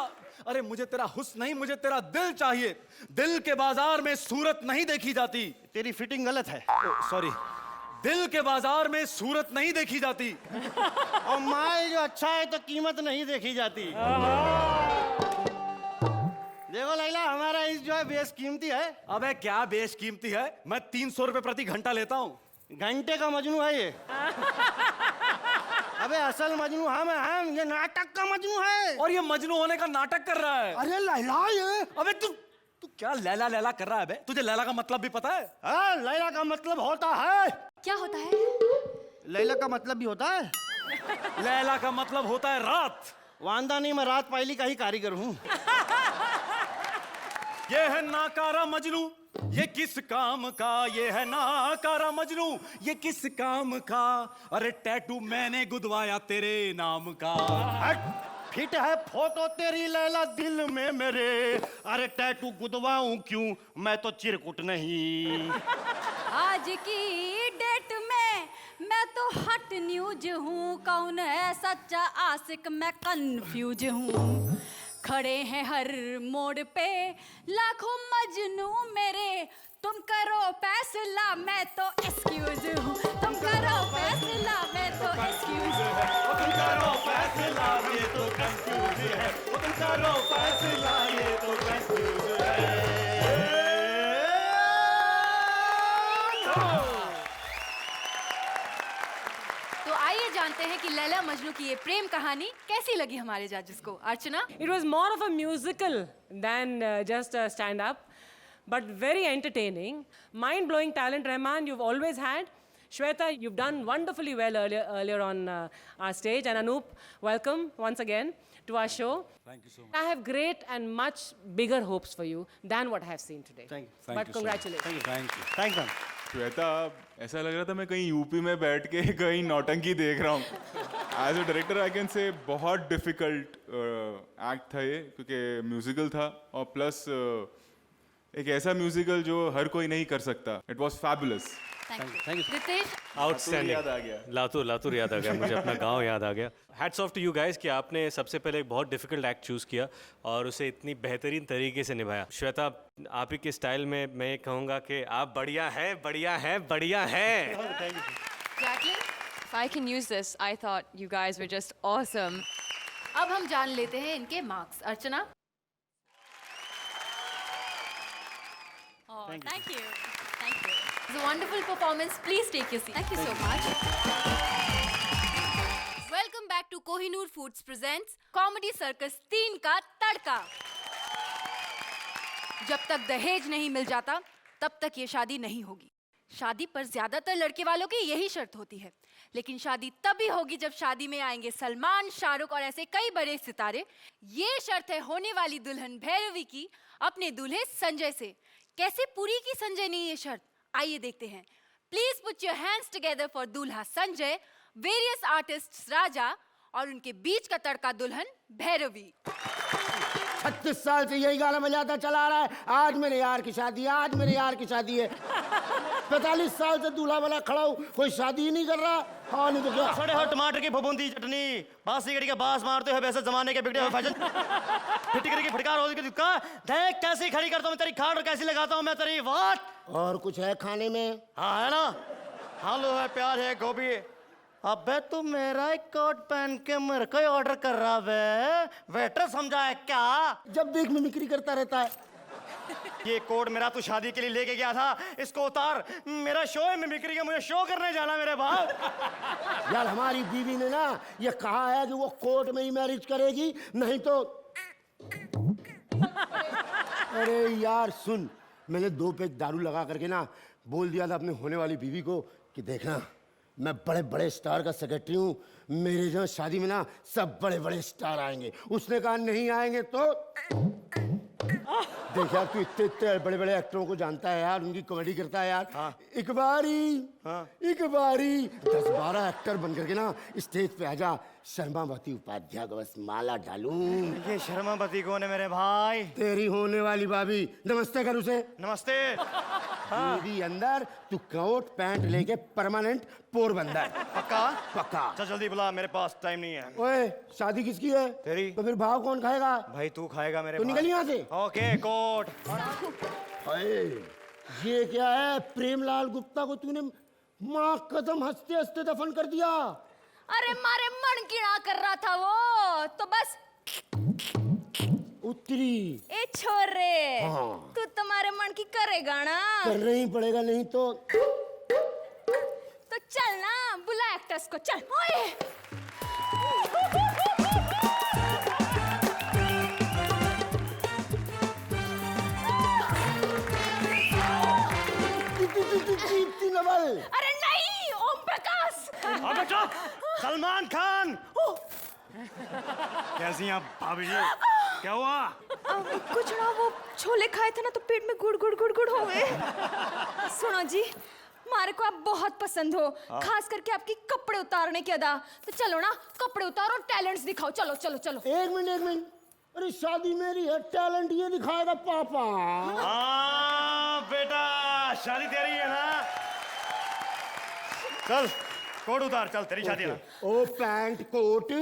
[SPEAKER 14] अरे मुझे तेरा हुस्न नहीं, मुझे तेरा दिल चाहिए। दिल के बाजार में सूरत नहीं देखी जाती।
[SPEAKER 8] तेरी फिटिंग गलत है।
[SPEAKER 14] सॉरी, दिल के बाजार में सूरत नहीं देखी जाती।
[SPEAKER 8] और माल जो अच्छा है तो कीमत नहीं देखी जाती। देखो लैला, हमारा इस जो है बेशकीमती है।
[SPEAKER 14] अबे क्या बेशकीमती है, मैं 300 रुपए प्रति घंटा लेता हूँ।
[SPEAKER 8] घंटे का मजनू है ये। अबे असल मजनू हम, ये नाटक का मजनू है।
[SPEAKER 14] और ये मजनू होने का नाटक कर रहा है।
[SPEAKER 8] अरे लैला ये,
[SPEAKER 14] अबे तू क्या लैला लैला कर रहा है बे? तुझे लैला का मतलब भी पता है?
[SPEAKER 8] हाँ लैला का मतलब होता है।
[SPEAKER 10] क्या होता है?
[SPEAKER 8] लैला का मतलब भी होता है।
[SPEAKER 14] लैला का मतलब होता है रात।
[SPEAKER 8] वांदा नहीं, मैं रात पायली का ही कारीगर हूँ।
[SPEAKER 14] ये है नाकारा मजनू, ये किस काम का? ये है नाकारा मजनू, ये किस काम का? अरे टैटू मैंने गुदवाया तेरे नाम का।
[SPEAKER 8] फिट है फोटो तेरी लैला दिल में मेरे। अरे टैटू गुदवाऊं क्यों, मैं तो चिरकुट नहीं।
[SPEAKER 10] आज की डेट में मैं तो हट न्यूज हूँ, कौन है सच्चा आशिक मैं कंफ्यूज हूँ। खड़े हैं हर मोड़ पे लाखों मजनू मेरे, तुम करो फैसला मैं तो एक्सक्यूज हूँ। तुम करो फैसला मैं तो एक्सक्यूज हूँ।
[SPEAKER 14] तुम करो फैसला ये तो कंफ्यूज है। तुम करो फैसला ये तो कंफ्यूज है।
[SPEAKER 3] तो आइए जानते हैं कि लैला मजनू की ये प्रेम कहानी कैसी लगी हमारे जजेस को। अर्चना,
[SPEAKER 1] It was more of a musical than just a stand-up, but very entertaining. Mind-blowing talent, Rahman, you've always had. Shweta, you've done wonderfully well earlier on our stage. And Anoop, welcome once again to our show.
[SPEAKER 14] Thank you so much.
[SPEAKER 1] I have great and much bigger hopes for you than what I have seen today.
[SPEAKER 8] Thank you.
[SPEAKER 1] But congratulations.
[SPEAKER 14] Thank you.
[SPEAKER 8] Thank you.
[SPEAKER 2] Shweta, ऐसा लग रहा था मैं कहीं UP में बैठ के कहीं नौटंकी देख रहा हूँ। As a director I can say बहुत डिफिकल्ट एक्ट था ये, क्योंकि म्यूजिकल था और प्लस एक ऐसा म्यूजिकल जो हर कोई नहीं कर सकता। It was fabulous.
[SPEAKER 14] Thank you.
[SPEAKER 3] Ritesh,
[SPEAKER 4] outstanding.
[SPEAKER 2] याद आ गया।
[SPEAKER 4] लातूर याद आ गया मुझे, अपना गांव याद आ गया। Hats off to you guys कि आपने सबसे पहले एक बहुत डिफिकल्ट एक्ट चूज किया और उसे इतनी बेहतरीन तरीके से निभाया। श्वेता, आप ही के स्टाइल में मैं कहूँगा कि आप बढ़िया है, बढ़िया है, बढ़िया है।
[SPEAKER 3] Jacqueline,
[SPEAKER 17] If I can use this, I thought you guys were just awesome.
[SPEAKER 3] अब हम जान लेते हैं इनके marks. Archana,
[SPEAKER 17] Oh, thank you. Thank you.
[SPEAKER 3] it's a wonderful performance. Please take your seat.
[SPEAKER 10] Thank you so much.
[SPEAKER 3] Welcome back to Kohinoor Foods presents Comedy Circus 3 का तड़का। जब तक दहेज नहीं मिल जाता तब तक ये शादी नहीं होगी। शादी पर ज्यादातर लड़के वालों की यही शर्त होती है, लेकिन शादी तभी होगी जब शादी में आएंगे सलमान, शाहरुख और ऐसे कई बड़े सितारे। ये शर्त है होने वाली दुल्हन भैरवी की अपने दूल्हे संजय से। कैसे पूरी की संजय ने ये शर्त, आइए देखते हैं। Please put your hands together for दूल्हा संजय, वेरियस आर्टिस्ट्स राजा और उनके बीच का तड़का दुल्हन भैरवी।
[SPEAKER 12] 36 साल से यही गाना बजाता चला आ रहा है, आज मेरे यार की शादी है, आज मेरे यार की शादी है। 45 साल से दूल्हा वाला खड़ा हूँ, कोई शादी ही नहीं कर रहा। हाँ नहीं तो क्या।
[SPEAKER 15] सड़े हुए टमाटर की फफूंदी चटनी, बांस सिगड़ी का बांस मारते हुए वैसे जमाने के बिगड़े हुए फैशन, फिटकरी की फटकार होती दुक्का, देख कैसी खड़ी करता हूँ मैं तेरी खाट और कैसी लगाता हूँ मैं तेरी वाट।
[SPEAKER 12] और कुछ है खाने में?
[SPEAKER 15] हाँ है ना, आलू है, प्याज है, गोभी है। अबे तू मेरा एक कोट पहन के मेरे को ऑर्डर कर रहा है, वेटर समझा है क्या?
[SPEAKER 12] जब देख मिमिक्री करता रहता है।
[SPEAKER 15] ये कोट मेरा तू शादी के लिए लेके गया था, इसको उतार, मेरा शो है मिमिक्री का, मुझे शो करने जाना मेरे बाप।
[SPEAKER 12] यार हमारी बीवी ने ना ये कहा है कि वो कोर्ट में ही मैरिज करेगी, नहीं तो। अरे यार सुन, मैंने 2 पैक दारू लगा करके ना बोल दिया था अपने होने वाली बीवी को कि देखना मैं बड़े बड़े स्टार का सेक्रेटरी हूँ, मेरे जो शादी में ना सब बड़े बड़े स्टार आएंगे। उसने कहा नहीं आएंगे तो देख यार, तू इतने इतने बड़े बड़े एक्टरों को जानता है यार, उनकी कॉमेडी करता है यार। हाँ। एक बारी 10-12 एक्टर बन करके ना स्टेज पे आजा, शर्मावती उपाध्याय को बस माला डालूं।
[SPEAKER 15] ये शर्मावती कौन है मेरे भाई?
[SPEAKER 12] तेरी होने वाली भाभी। नमस्ते कर उसे।
[SPEAKER 15] नमस्ते।
[SPEAKER 12] मेरी अंदर तू कोट पैंट लेके परमानेंट पोरबंदर।
[SPEAKER 15] पक्का?
[SPEAKER 12] पक्का।
[SPEAKER 15] चल जल्दी बुला, मेरे पास टाइम नहीं है।
[SPEAKER 12] ओए शादी किसकी है?
[SPEAKER 15] तेरी।
[SPEAKER 12] तो फिर भाव कौन खाएगा?
[SPEAKER 15] भाई तू खाएगा मेरे।
[SPEAKER 12] तो निकल यहाँ से।
[SPEAKER 15] Okay coat.
[SPEAKER 12] अरे ये क्या है? प्रेमलाल गुप्ता को तूने माँ कसम हंसते हंसते दफन कर दिया।
[SPEAKER 11] अरे मारे मन कीड़ा कर रहा था वो, तो बस
[SPEAKER 12] उतरी।
[SPEAKER 11] ए छोरे,
[SPEAKER 12] हाँ।
[SPEAKER 11] तू तुम्हारे मन की करेगा ना?
[SPEAKER 12] करना ही पड़ेगा, नहीं तो
[SPEAKER 11] चल ना, बुला एक्टर्स को, चल। ओए अरे नहीं, ओम प्रकाश।
[SPEAKER 15] अबे चुप, सलमान खान। कैसी हैं आप भाभी जी? क्या हुआ?
[SPEAKER 11] कुछ ना, वो छोले खाए थे ना तो पेट में गुड़ गुड़ गुड़ गुड़ हो गए। सुनो जी, हमारे को आप बहुत पसंद हो, खास करके आपकी कपड़े उतारने की अदा। तो चलो ना, कपड़े उतारो और टैलेंट्स दिखाओ। चलो चलो चलो।
[SPEAKER 12] एक मिनट। अरे शादी मेरी है, टैलेंट ये दिखाएगा पापा।
[SPEAKER 15] हाँ बेटा, शादी तेरी है ना? चल कोट उतार, चल तेरी शादी है।
[SPEAKER 12] ओ पैंट कोट,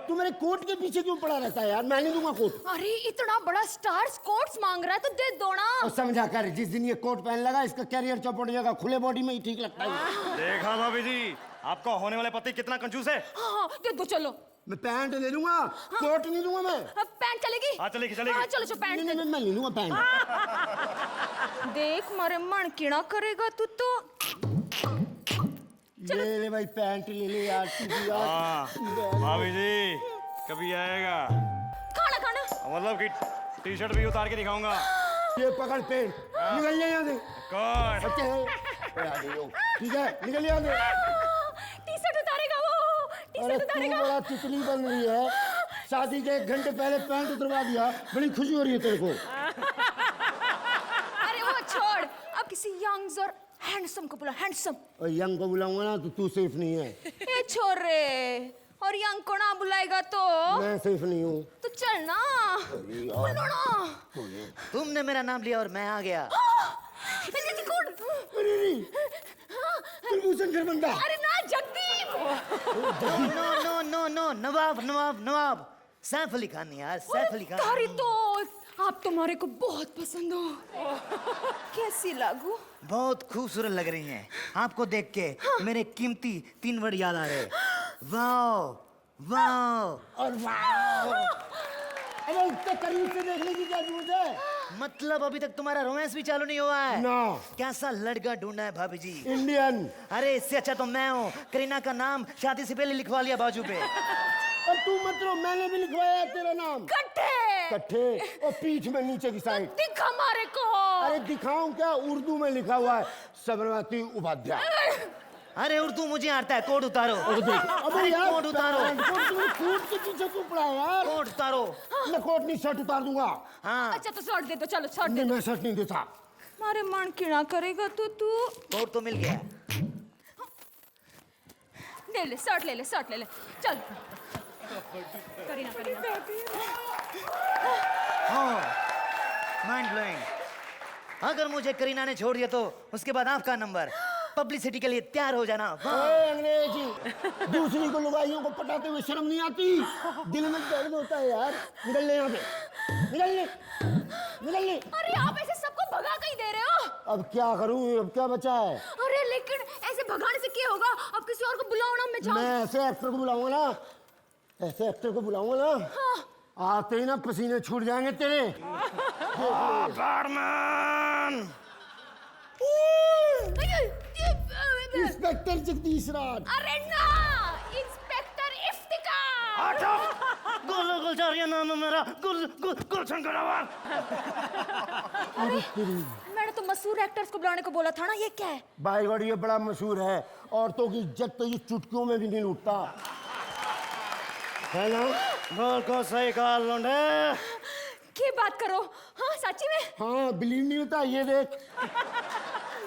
[SPEAKER 12] तू मेरे कोट के पीछे क्यों पड़ा रहता है यार? मैं नहीं दूंगा कोट।
[SPEAKER 11] अरे इतना बड़ा स्टार कोट्स मांग रहा है तो दे दो ना।
[SPEAKER 12] समझा कर, जिस दिन ये कोट पहन लगा इसका कैरियर चौपट हो जाएगा, खुले बॉडी में ही ठीक लगता है।
[SPEAKER 15] देखा भाभी जी, आपका होने वाले पति कितना कंजूस है।
[SPEAKER 11] हाँ दे दो, चलो।
[SPEAKER 12] मैं पैंट ले लूंगा, कोट नहीं दूंगा मैं।
[SPEAKER 11] पैंट चलेगी?
[SPEAKER 15] हाँ चलेगी चलेगी।
[SPEAKER 11] हाँ चलो पैंट।
[SPEAKER 12] नहीं, मैं ले लूंगा पैंट।
[SPEAKER 11] देख मारे मन कीड़ा करेगा तू तो।
[SPEAKER 12] ले भाई पैंट ले ले यार।
[SPEAKER 15] भाभी जी कभी आएगा
[SPEAKER 11] खाना
[SPEAKER 15] मतलब कि टी शर्ट भी उतार के दिखाऊंगा।
[SPEAKER 12] ये पकड़ पेंट, निकल जाए यहाँ से।
[SPEAKER 15] कौन?
[SPEAKER 12] ठीक है, निकल यहाँ से।
[SPEAKER 11] टी शर्ट उतारेगा वो, टी शर्ट उतारेगा।
[SPEAKER 12] तू बड़ा तितली बन रही है, शादी के 1 घंटे पहले पैंट उतरवा दिया, बड़ी खुशी हो रही है तेरे को।
[SPEAKER 11] अरे वो छोड़, अब किसी यंग और हैंडसम को बुला, हैंडसम।
[SPEAKER 12] और यंग को बुलाऊंगा ना तो तू सेफ नहीं है।
[SPEAKER 11] ए छोरे, और यंग को ना बुलाएगा तो
[SPEAKER 12] मैं सेफ नहीं हूँ।
[SPEAKER 11] तो चल ना, बोलो ना।
[SPEAKER 18] तुमने मेरा नाम लिया और मैं आ गया।
[SPEAKER 11] अरे ना जगदीप।
[SPEAKER 18] नो नवाब सैफ अली खान यार, सैफ अली खान।
[SPEAKER 11] तारी तो आप तुम्हारे को बहुत पसंद हो। कैसी लागू?
[SPEAKER 18] बहुत खूबसूरत लग रही हैं। आपको देख के मेरे कीमती 3 वर्ड याद आ रहे। वाह
[SPEAKER 12] और वाह। अरे इतने करीब से देखने की क्या जरूरत है?
[SPEAKER 18] मतलब अभी तक तुम्हारा रोमांस भी चालू नहीं हुआ है?
[SPEAKER 12] ना।
[SPEAKER 18] कैसा लड़का ढूंढना है भाभी जी?
[SPEAKER 12] इंडियन।
[SPEAKER 18] अरे इससे अच्छा तो मैं हूँ। करीना का नाम शादी से पहले लिखवा लिया बाजू पे।
[SPEAKER 12] और तू मत रो, मैंने भी लिखवाया है तेरा नाम। कट्ठे और पीठ में नीचे की साइड।
[SPEAKER 11] दिखा हमारे को।
[SPEAKER 12] अरे दिखाऊं क्या? उर्दू में लिखा हुआ है, साबरमती उपाध्याय।
[SPEAKER 18] अरे उर्दू मुझे आता है, कोट उतारो।
[SPEAKER 12] अबे यार
[SPEAKER 18] कोट उतारो।
[SPEAKER 12] कोट के पीछे क्यों पड़ा है यार?
[SPEAKER 18] कोट उतारो।
[SPEAKER 12] मैं कोट नहीं, शर्ट उतार दूंगा।
[SPEAKER 18] हाँ
[SPEAKER 11] अच्छा तो शर्ट दे दो, चलो शर्ट दे
[SPEAKER 12] नहीं,
[SPEAKER 11] दो।
[SPEAKER 12] मैं शर्ट नहीं देता।
[SPEAKER 11] मारे मन कीड़ा करेगा तो तू।
[SPEAKER 18] कोट तो मिल गया।
[SPEAKER 11] ले ले शर्ट ले ले शर्ट ले ले चल करीना करीना
[SPEAKER 18] हाँ माइंड ब्लोइंग। अगर मुझे करीना ने छोड़ दिया तो उसके बाद आपका नंबर पब्लिसिटी के लिए तैयार हो जाना।
[SPEAKER 12] अंग्रेजी दूसरी को लुगाइयों को पटाते हुए शर्म नहीं आती? दिल में दर्द होता है यार। निकल ले यहाँ से, निकल ले, निकल ले।
[SPEAKER 11] अरे आप ऐसे सबको भगा कहीं दे रहे हो?
[SPEAKER 12] अब क्या करूँ, अब क्या बचा है?
[SPEAKER 11] अरे लेकिन ऐसे भगाने से क्या होगा? अब किसी और को बुलाओ ना, मैं जाऊँ।
[SPEAKER 12] मैं ऐसे एक्टर को बुलाऊंगा ना, ऐसे एक्टर को बुलाऊंगा ना,
[SPEAKER 11] हाँ।
[SPEAKER 12] आते ही ना पसीने छूट जाएंगे तेरे। इंस्पेक्टर जगदीश राज।
[SPEAKER 11] अरे ना, इंस्पेक्टर इफ्तिकार।
[SPEAKER 18] गुलजारिया नाम है मेरा, गुलशन करावाल।
[SPEAKER 11] मैंने तो मशहूर एक्टर्स को बुलाने को बोला था ना, ये क्या है?
[SPEAKER 12] बाय गॉड ये बड़ा मशहूर है, औरतों की इज्जत तो ये चुटकियों में भी नहीं लूटता है ना?
[SPEAKER 18] बिल्कुल सही कहा लौंडे।
[SPEAKER 11] क्या बात करो? हाँ सच्ची में?
[SPEAKER 12] हाँ बिलीव नहीं होता, ये देख।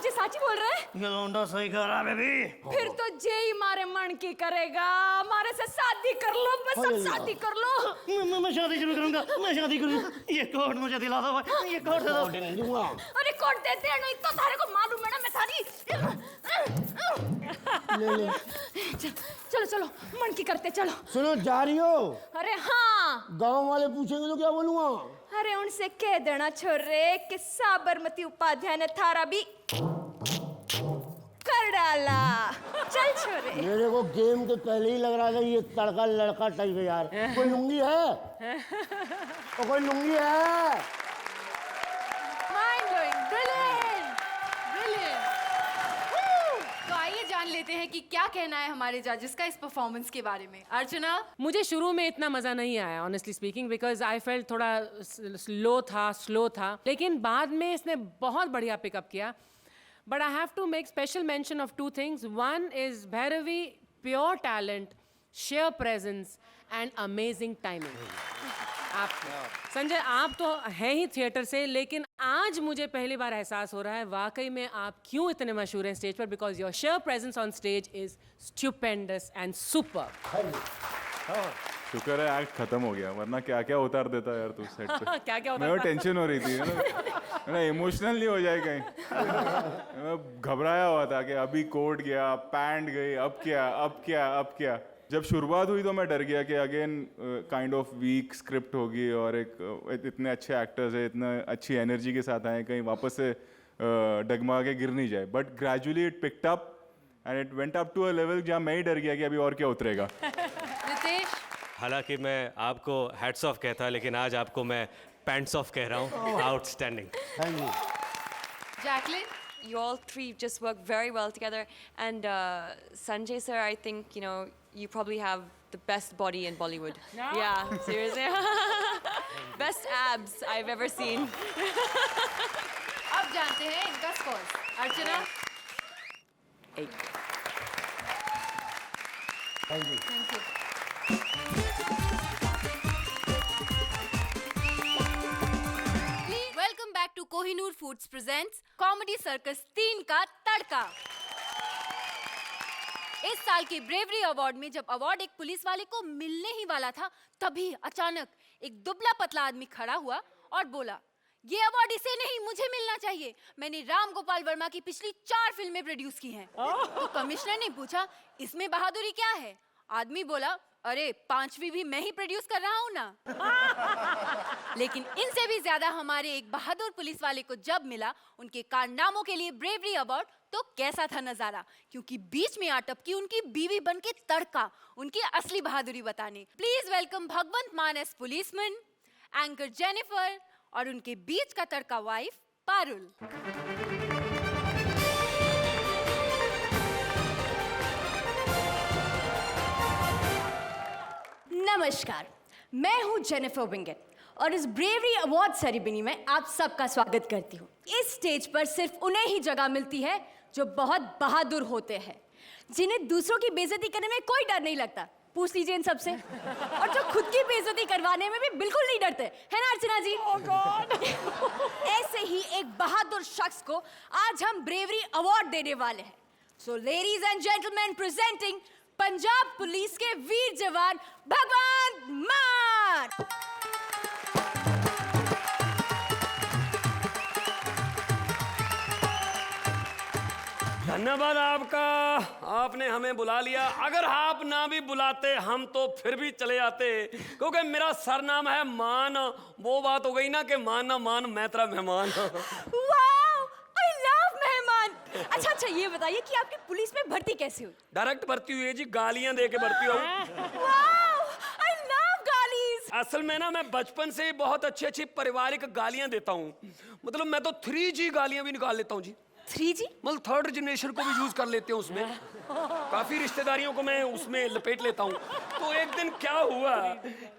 [SPEAKER 11] जी सच्ची बोल रहे हैं?
[SPEAKER 18] ये लौंडा सही कह रहा है बेबी।
[SPEAKER 11] फिर तो जेई मारे मन की करेगा, हमारे से शादी कर लो, बस अब शादी कर लो।
[SPEAKER 18] मैं शादी शुरू करूंगा, मैं शादी करूंगा। ये कोट मुझे दिला दो भाई, ये कोट दे दो।
[SPEAKER 11] अरे कोट देते हैं नहीं तो सारे को मालूम है ना मैं सारी।
[SPEAKER 12] ले ले।
[SPEAKER 11] चलो चलो मन की करते चलो।
[SPEAKER 12] सुनो जा रही हो?
[SPEAKER 11] अरे हाँ।
[SPEAKER 12] गांव वाले पूछेंगे तो क्या बोलूंगा?
[SPEAKER 11] अरे उनसे कह देना छोरे कि साबरमती उपाध्याय ने थारा भी कर डाला। चल छोरे।
[SPEAKER 12] मेरे को गेम के पहले ही लग रहा था ये तड़का लड़का टाइप है यार। कोई लुंगी है? तो कोई लुंगी है?
[SPEAKER 3] Mind blowing, brilliant, brilliant. तो आइए जान लेते हैं कि क्या कहना है हमारे जजेस का इस परफॉर्मेंस के बारे में। अर्चना?
[SPEAKER 1] मुझे शुरू में इतना मजा नहीं आया honestly speaking, because I felt थोड़ा स्लो था, लेकिन बाद में इसने बहुत बढ़िया पिकअप किया। But I have to make special mention of two things. One is Bhairavi, pure talent, sheer presence and amazing timing. आप संजय आप तो है ही थिएटर से, लेकिन आज मुझे पहली बार एहसास हो रहा है वाकई में आप क्यों इतने मशहूर हैं स्टेज पर, because your share presence on stage is stupendous and super.
[SPEAKER 2] शुक्र है एक्ट खत्म हो गया, वरना क्या क्या उतार देता यार तू सेट पे।
[SPEAKER 1] क्या क्या
[SPEAKER 2] मैं टेंशन हो रही थी ना इमोशनल नहीं हो जाए कहीं। मैं घबराया हुआ था कि अभी कोर्ट गया, पैंट गई, अब क्या। जब शुरुआत हुई तो मैं डर गया कि again kind of weak script होगी और एक इतने अच्छे एक्टर्स है, इतना अच्छी एनर्जी के साथ आए, कहीं वापस से डगमा के गिर नहीं जाए। But gradually it picked up and it went up to a level जहाँ मैं ही डर गया कि अभी और क्या उतरेगा।
[SPEAKER 3] रितेश?
[SPEAKER 4] हालांकि मैं आपको हैट्स ऑफ कहता, लेकिन आज आपको मैं पैंट्स ऑफ कह रहा हूँ। Outstanding.
[SPEAKER 3] Jacqueline?
[SPEAKER 17] You all three just work very well together, and Sanjay sir, I think you probably have the best body in Bollywood.
[SPEAKER 1] No.
[SPEAKER 17] Yeah, seriously. Best abs I've ever seen.
[SPEAKER 3] अब जानते हैं इनका score. Archana?
[SPEAKER 17] 8.
[SPEAKER 3] Thank you. Welcome back to Kohinoor foods presents comedy circus 3 का तड़का। इस साल के bravery award में जब अवार्ड एक पुलिस वाले को मिलने ही वाला था, तभी अचानक एक दुबला पतला आदमी खड़ा हुआ और बोला, ये अवार्ड इसे नहीं, मुझे मिलना चाहिए। मैंने राम गोपाल वर्मा की पिछली 4 फिल्में प्रोड्यूस की हैं। तो कमिश्नर ने पूछा, इसमें बहादुरी क्या है? आदमी बोला, अरे 5वीं भी मैं ही प्रोड्यूस कर रहा हूँ ना। लेकिन इनसे भी ज्यादा हमारे एक बहादुर पुलिस वाले को जब मिला उनके कारनामों के लिए ब्रेवरी अवार्ड, तो कैसा था नजारा, क्योंकि बीच में आटपकी उनकी बीवी बन के तड़का उनकी असली बहादुरी बताने। प्लीज वेलकम भगवंत मान एस पुलिसमैन, एंकर जेनिफर और उनके बीच का तड़का वाइफ पारुल।
[SPEAKER 10] नमस्कार, मैं हूं जेनिफर विंगेट और इस ब्रेवरी अवार्ड सेरेमनी में आप सबका स्वागत करती हूं। इस स्टेज पर सिर्फ उन्हें ही जगह मिलती है जो बहुत बहादुर होते हैं, जिन्हें दूसरों की बेइज्जती करने में कोई डर नहीं लगता। पूछ लीजिए इन सबसे। और जो खुद की बेइज्जती करवाने में भी बिल्कुल नहीं डरते, है ना अर्चना जी? Oh God! ऐसे ही एक बहादुर शख्स को आज हम ब्रेवरी अवार्ड देने वाले हैं। So ladies and gentlemen, presenting Punjab police के वीर जवान भगवंत मान।
[SPEAKER 6] धन्यवाद आपका, आपने हमें बुला लिया। अगर आप ना भी बुलाते हम तो फिर भी चले आते, क्योंकि मेरा सरनाम है मान। वो बात हो गई ना कि मान ना मान, मैं तेरा मेहमान।
[SPEAKER 10] वाओ, आई लव मेहमान। अच्छा, ये बताइए कि आपकी पुलिस में भर्ती कैसे हुई?
[SPEAKER 6] डायरेक्ट भर्ती हुई है जी, गालियां दे के भर्ती हुई।
[SPEAKER 10] वाओ, आई लव गालीज।
[SPEAKER 6] असल में ना मैं बचपन से ही बहुत अच्छी अच्छी पारिवारिक गालियां देता हूँ। मतलब मैं तो 3G गालियां भी निकाल लेता हूँ जी।
[SPEAKER 10] 3G
[SPEAKER 6] मतलब थर्ड जनरेशन को भी यूज कर लेते हैं उसमें। काफी रिश्तेदारियों को मैं उसमें लपेट लेता हूँ। तो एक दिन क्या हुआ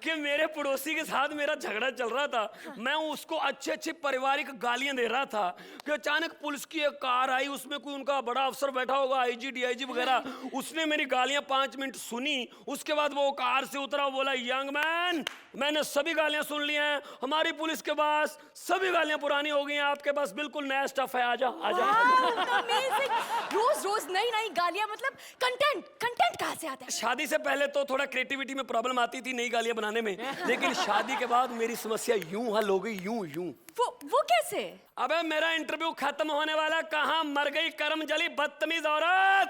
[SPEAKER 6] कि मेरे पड़ोसी के साथ मेरा झगड़ा चल रहा था। मैं उसको अच्छे अच्छे पारिवारिक गालियां दे रहा था कि अचानक पुलिस की एक कार आई, उसमें कोई उनका बड़ा अफसर बैठा होगा, IG DIG वगैरह। उसने मेरी गालियां 5 मिनट सुनी। उसके बाद वो कार से उतरा, बोला यंग मैन, मैंने सभी गालियां सुन ली हैं, हमारी पुलिस के पास सभी गालियां पुरानी हो गई हैं, आपके पास बिल्कुल नया स्टफ है, आजा आजा।
[SPEAKER 10] रोज रोज नई नई गालियां, मतलब कंटेंट कहाँ से आता है?
[SPEAKER 6] शादी से पहले तो थोड़ा क्रिएटिविटी में प्रॉब्लम आती थी नई गालियां बनाने में, लेकिन शादी के बाद मेरी समस्या यूं हल हो गई, यूं।
[SPEAKER 10] वो कैसे?
[SPEAKER 6] अबे मेरा इंटरव्यू खत्म होने वाला, कहाँ मर गई करम जली बदतमीज औरत।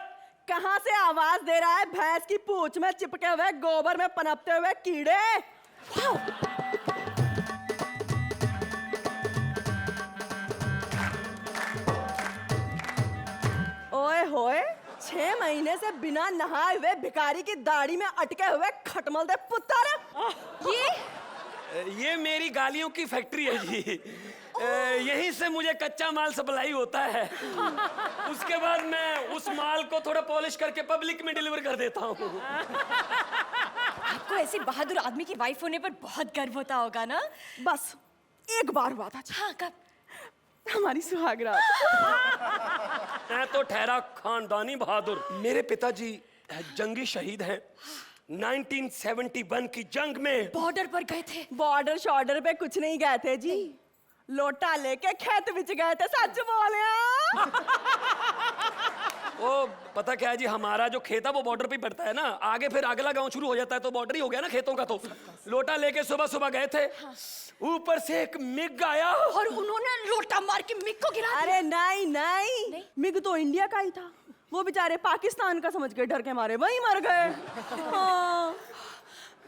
[SPEAKER 5] कहाँ से आवाज दे रहा है भैंस की पूंछ में चिपके हुए गोबर में पनपते हुए कीड़े? ओए होए, 6 महीने से बिना नहाए हुए भिखारी की दाढ़ी में अटके हुए खटमल दे पुत्र।
[SPEAKER 6] ये मेरी गालियों की फैक्ट्री है जी। यहीं से मुझे कच्चा माल सप्लाई होता है। उसके बाद मैं उस माल को थोड़ा पॉलिश करके पब्लिक में डिलीवर कर देता हूँ।
[SPEAKER 10] आपको ऐसी बहादुर आदमी की वाइफ होने पर बहुत गर्व होता होगा ना?
[SPEAKER 5] बस एक बार हुआ था।
[SPEAKER 10] हाँ, कब?
[SPEAKER 5] हमारी सुहागरात।
[SPEAKER 6] मैं तो ठहरा खानदानी बहादुर। मेरे पिताजी जंगी शहीद हैं। 1971 की जंग में
[SPEAKER 10] बॉर्डर पर गए थे।
[SPEAKER 5] बॉर्डर शॉर्डर पे कुछ नहीं गए थे जी, लोटा लेके खेत बिच गए थे। सच बोले?
[SPEAKER 6] वो पता क्या है जी, हमारा जो खेत है वो बॉर्डर पे ही पड़ता है ना, आगे फिर अगला गांव शुरू हो जाता है, तो बॉर्डर ही हो गया ना खेतों का। तो लोटा लेके सुबह सुबह गए थे। ऊपर से एक मिग आया
[SPEAKER 10] और उन्होंने लोटा मार के मिग को गिरा दिया।
[SPEAKER 5] अरे नहीं, मिग तो इंडिया का ही था। वो बेचारे पाकिस्तान का समझ के डर के मारे वहीं मर गए। हाँ।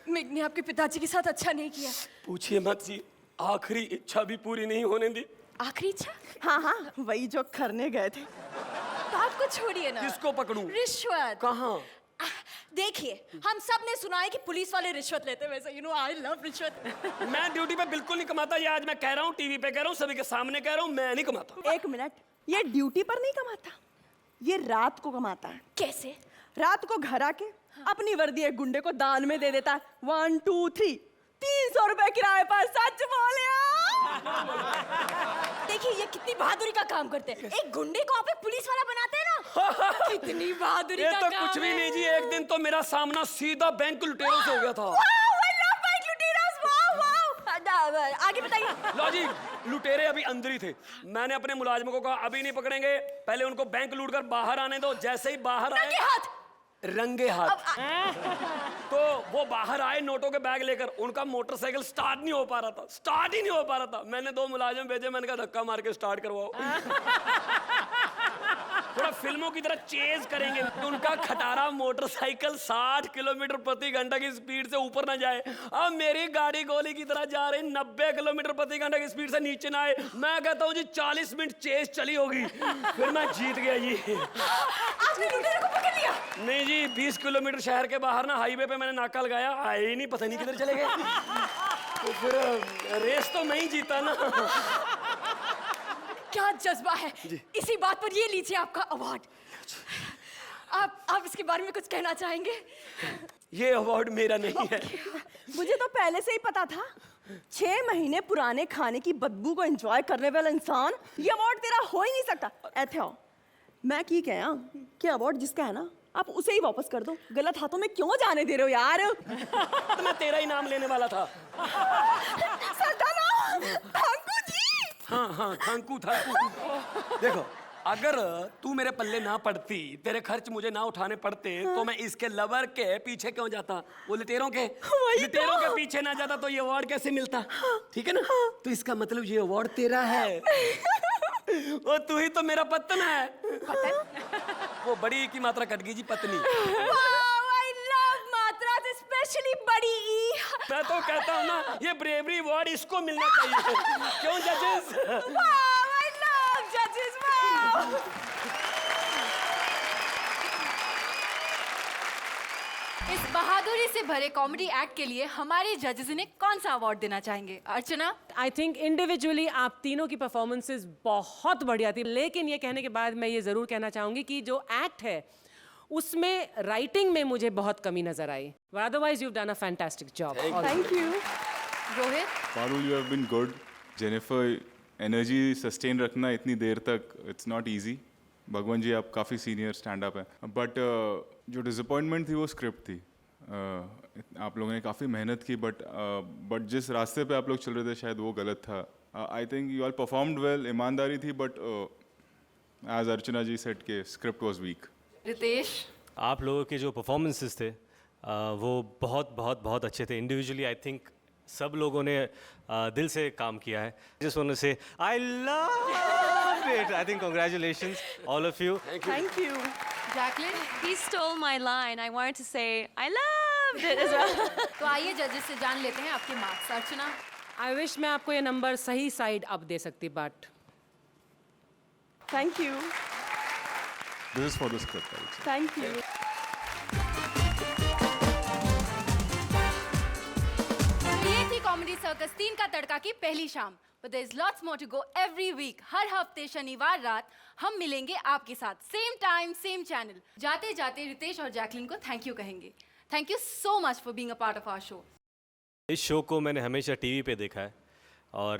[SPEAKER 10] मिग ने आपके पिताजी के साथ अच्छा नहीं किया।
[SPEAKER 6] पूछिए मत जी, आखिरी इच्छा भी पूरी नहीं होने दी।
[SPEAKER 10] आखिरी इच्छा?
[SPEAKER 5] हाँ, वही जो करने गए थे।
[SPEAKER 10] तो आपको छोड़िए ना।
[SPEAKER 6] किसको पकड़ूं?
[SPEAKER 10] रिश्वत।
[SPEAKER 6] कहाँ?
[SPEAKER 10] देखिए, हम सब ने सुना है कि पुलिस वाले रिश्वत लेते हैं। वैसे आई लव रिश्वत।
[SPEAKER 6] मैं ड्यूटी पे बिल्कुल नहीं कमाता। ये आज मैं कह रहा हूँ, टीवी पे कह रहा हूँ, सभी के सामने कह रहा हूँ, मैं नहीं कमाता।
[SPEAKER 5] 1 मिनट, ये ड्यूटी पर नहीं कमाता, ये रात को कमाता है।
[SPEAKER 10] कैसे?
[SPEAKER 5] रात को घर आके अपनी वर्दी एक गुंडे को दान में दे देता है। 1 2 3 300 रुपए किराए पर। सच बोले?
[SPEAKER 10] देखिए, ये कितनी बहादुरी का काम करते हैं। एक गुंडे को आप एक पुलिस वाला बनाते हैं ना। कितनी बहादुरी का काम है।
[SPEAKER 6] ये तो कुछ भी नहीं जी। एक दिन तो मेरा सामना सीधा बैंक लुटेरों से हो गया था।
[SPEAKER 10] आगे बताइए।
[SPEAKER 6] लो जी, लुटेरे अभी अंदर ही थे। मैंने अपने मुलाजिमों को कहा अभी नहीं पकड़ेंगे, पहले उनको बैंक लूट कर बाहर आने दो। जैसे ही बाहर आए, रंगे हाथ। तो वो बाहर आए नोटों के बैग लेकर। उनका मोटरसाइकिल स्टार्ट नहीं हो पा रहा था, स्टार्ट ही नहीं हो पा रहा था। मैंने 2 मुलाजिम भेजे, मैंने कहा धक्का मार के स्टार्ट करवाओ। थोड़ा फिल्मों की तरह चेज करेंगे। उनका खटारा मोटरसाइकिल 60 किलोमीटर प्रति घंटा की स्पीड से ऊपर ना जाए। अब मेरी गाड़ी गोली की तरह जा रही 90 किलोमीटर प्रति घंटा की स्पीड से नीचे ना आए। मैं कहता हूँ जी 40 मिनट चेज चली होगी, फिर मैं जीत गया जी।
[SPEAKER 10] आपने लुटेरे को पकड़ लिया?
[SPEAKER 6] नहीं जी, 20 किलोमीटर शहर के बाहर ना हाईवे पे मैंने नाका लगाया, आए ही नहीं, पता नहीं किधर चले गए। तो फिर रेस तो मैं ही जीता ना।
[SPEAKER 10] क्या जज्बा है। इसी बात पर ये लीजिए आपका अवार्ड। आप इसके बारे में कुछ कहना चाहेंगे?
[SPEAKER 6] ये अवार्ड मेरा नहीं है।
[SPEAKER 5] मुझे तो पहले से ही पता था। 6 महीने पुराने खाने की बदबू को एंजॉय करने वाला इंसान, ये अवार्ड तेरा हो ही नहीं सकता। ऐथे आओ, मैं की कह कि अवार्ड जिसका है ना, आप उसे ही वापस कर दो। गलत हाथों में क्यों जाने दे रहे हो यार?
[SPEAKER 6] तो मैं तेरा ही नाम लेने वाला था।
[SPEAKER 5] थांकू जी।
[SPEAKER 6] हाँ, थांकू। देखो, अगर तू मेरे पल्ले ना पड़ती, तेरे खर्च मुझे ना उठाने पड़ते, तो मैं इसके लवर के पीछे क्यों जाता? वो लिटेरों के के पीछे ना जाता तो ये अवार्ड कैसे मिलता? ठीक है ना? तो इसका मतलब ये अवार्ड तेरा है। वो तू ही तो मेरा पत्तन है। वो बड़ी की मात्रा कट गई जी, पत्नी।
[SPEAKER 10] I love मात्रा, especially बड़ी ई।
[SPEAKER 6] मैं तो कहता हूँ ना, ये ब्रेवरी अवार्ड इसको मिलना चाहिए। क्यों जजेस?
[SPEAKER 10] I love judges, wow!
[SPEAKER 3] इस बहादुरी से भरे कॉमेडी एक्ट के लिए हमारे जजेस ने कौन सा अवार्ड देना चाहेंगे? अर्चना?
[SPEAKER 1] आई थिंक इंडिविजुअली आप तीनों की परफॉर्मेंसेस बहुत बढ़िया थी, लेकिन ये कहने के बाद मैं ये ज़रूर कहना चाहूँगी कि जो एक्ट है उसमें राइटिंग में मुझे बहुत कमी नजर आई। Otherwise you have done a fantastic job.
[SPEAKER 3] Thank you. Rohit?
[SPEAKER 2] Parul, you have been good. Jennifer, energy sustain रखना इतनी देर तक इट्स नॉट इजी। भगवान जी, आप काफ़ी सीनियर स्टैंड अप है, बट जो डिसअपॉइंटमेंट थी वो स्क्रिप्ट थी। आप लोगों ने काफ़ी मेहनत की, बट जिस रास्ते पे आप लोग चल रहे थे शायद वो गलत था। I think you all performed well, ईमानदारी थी, but as Archana ji said के स्क्रिप्ट वाज वीक।
[SPEAKER 3] रितेश?
[SPEAKER 4] आप लोगों के जो परफॉर्मेंसेस थे वो बहुत बहुत बहुत अच्छे थे। इंडिविजुअली आई थिंक सब लोगों ने दिल से काम किया है। जस्ट वांट टू से I love it. I think congratulations all of you.
[SPEAKER 3] Thank you. Jacqueline?
[SPEAKER 17] He stole my line. I wanted to say I loved it as well.
[SPEAKER 3] तो आइए जजेस से जान लेते हैं आपके मार्क्स। अर्चना?
[SPEAKER 1] आई विश मैं आपको ये नंबर सही साइड अप दे सकती, but
[SPEAKER 5] thank you.
[SPEAKER 2] This is for the script.
[SPEAKER 5] Thank you.
[SPEAKER 3] ये थी कॉमेडी सर्कस 3 का तड़का की पहली शाम। But there is lots more to go every week. हर हफ्ते शनिवार रात हम मिलेंगे आपके साथ, सेम टाइम सेम चैनल। जाते जाते रितेश और जैकलिन को थैंक यू कहेंगे। Thank you so much for being a part of our show.
[SPEAKER 4] इस शो को मैंने हमेशा टीवी पे देखा है, और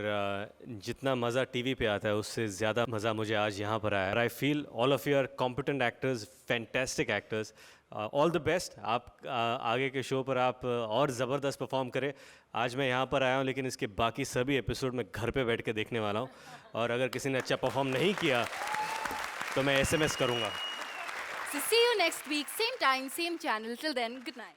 [SPEAKER 4] जितना मज़ा टीवी पे आता है उससे ज़्यादा मज़ा मुझे आज यहाँ पर आया। I feel all of you are competent actors, fantastic actors. All the best. आप आगे के शो पर आप और ज़बरदस्त परफॉर्म करें। आज मैं यहाँ पर आया हूँ, लेकिन इसके बाकी सभी एपिसोड में घर पे बैठ के देखने वाला हूँ, और अगर किसी ने अच्छा परफॉर्म नहीं किया तो मैं SMS करूँगा।
[SPEAKER 3] So see you next week, same time, same channel. Till then, good night.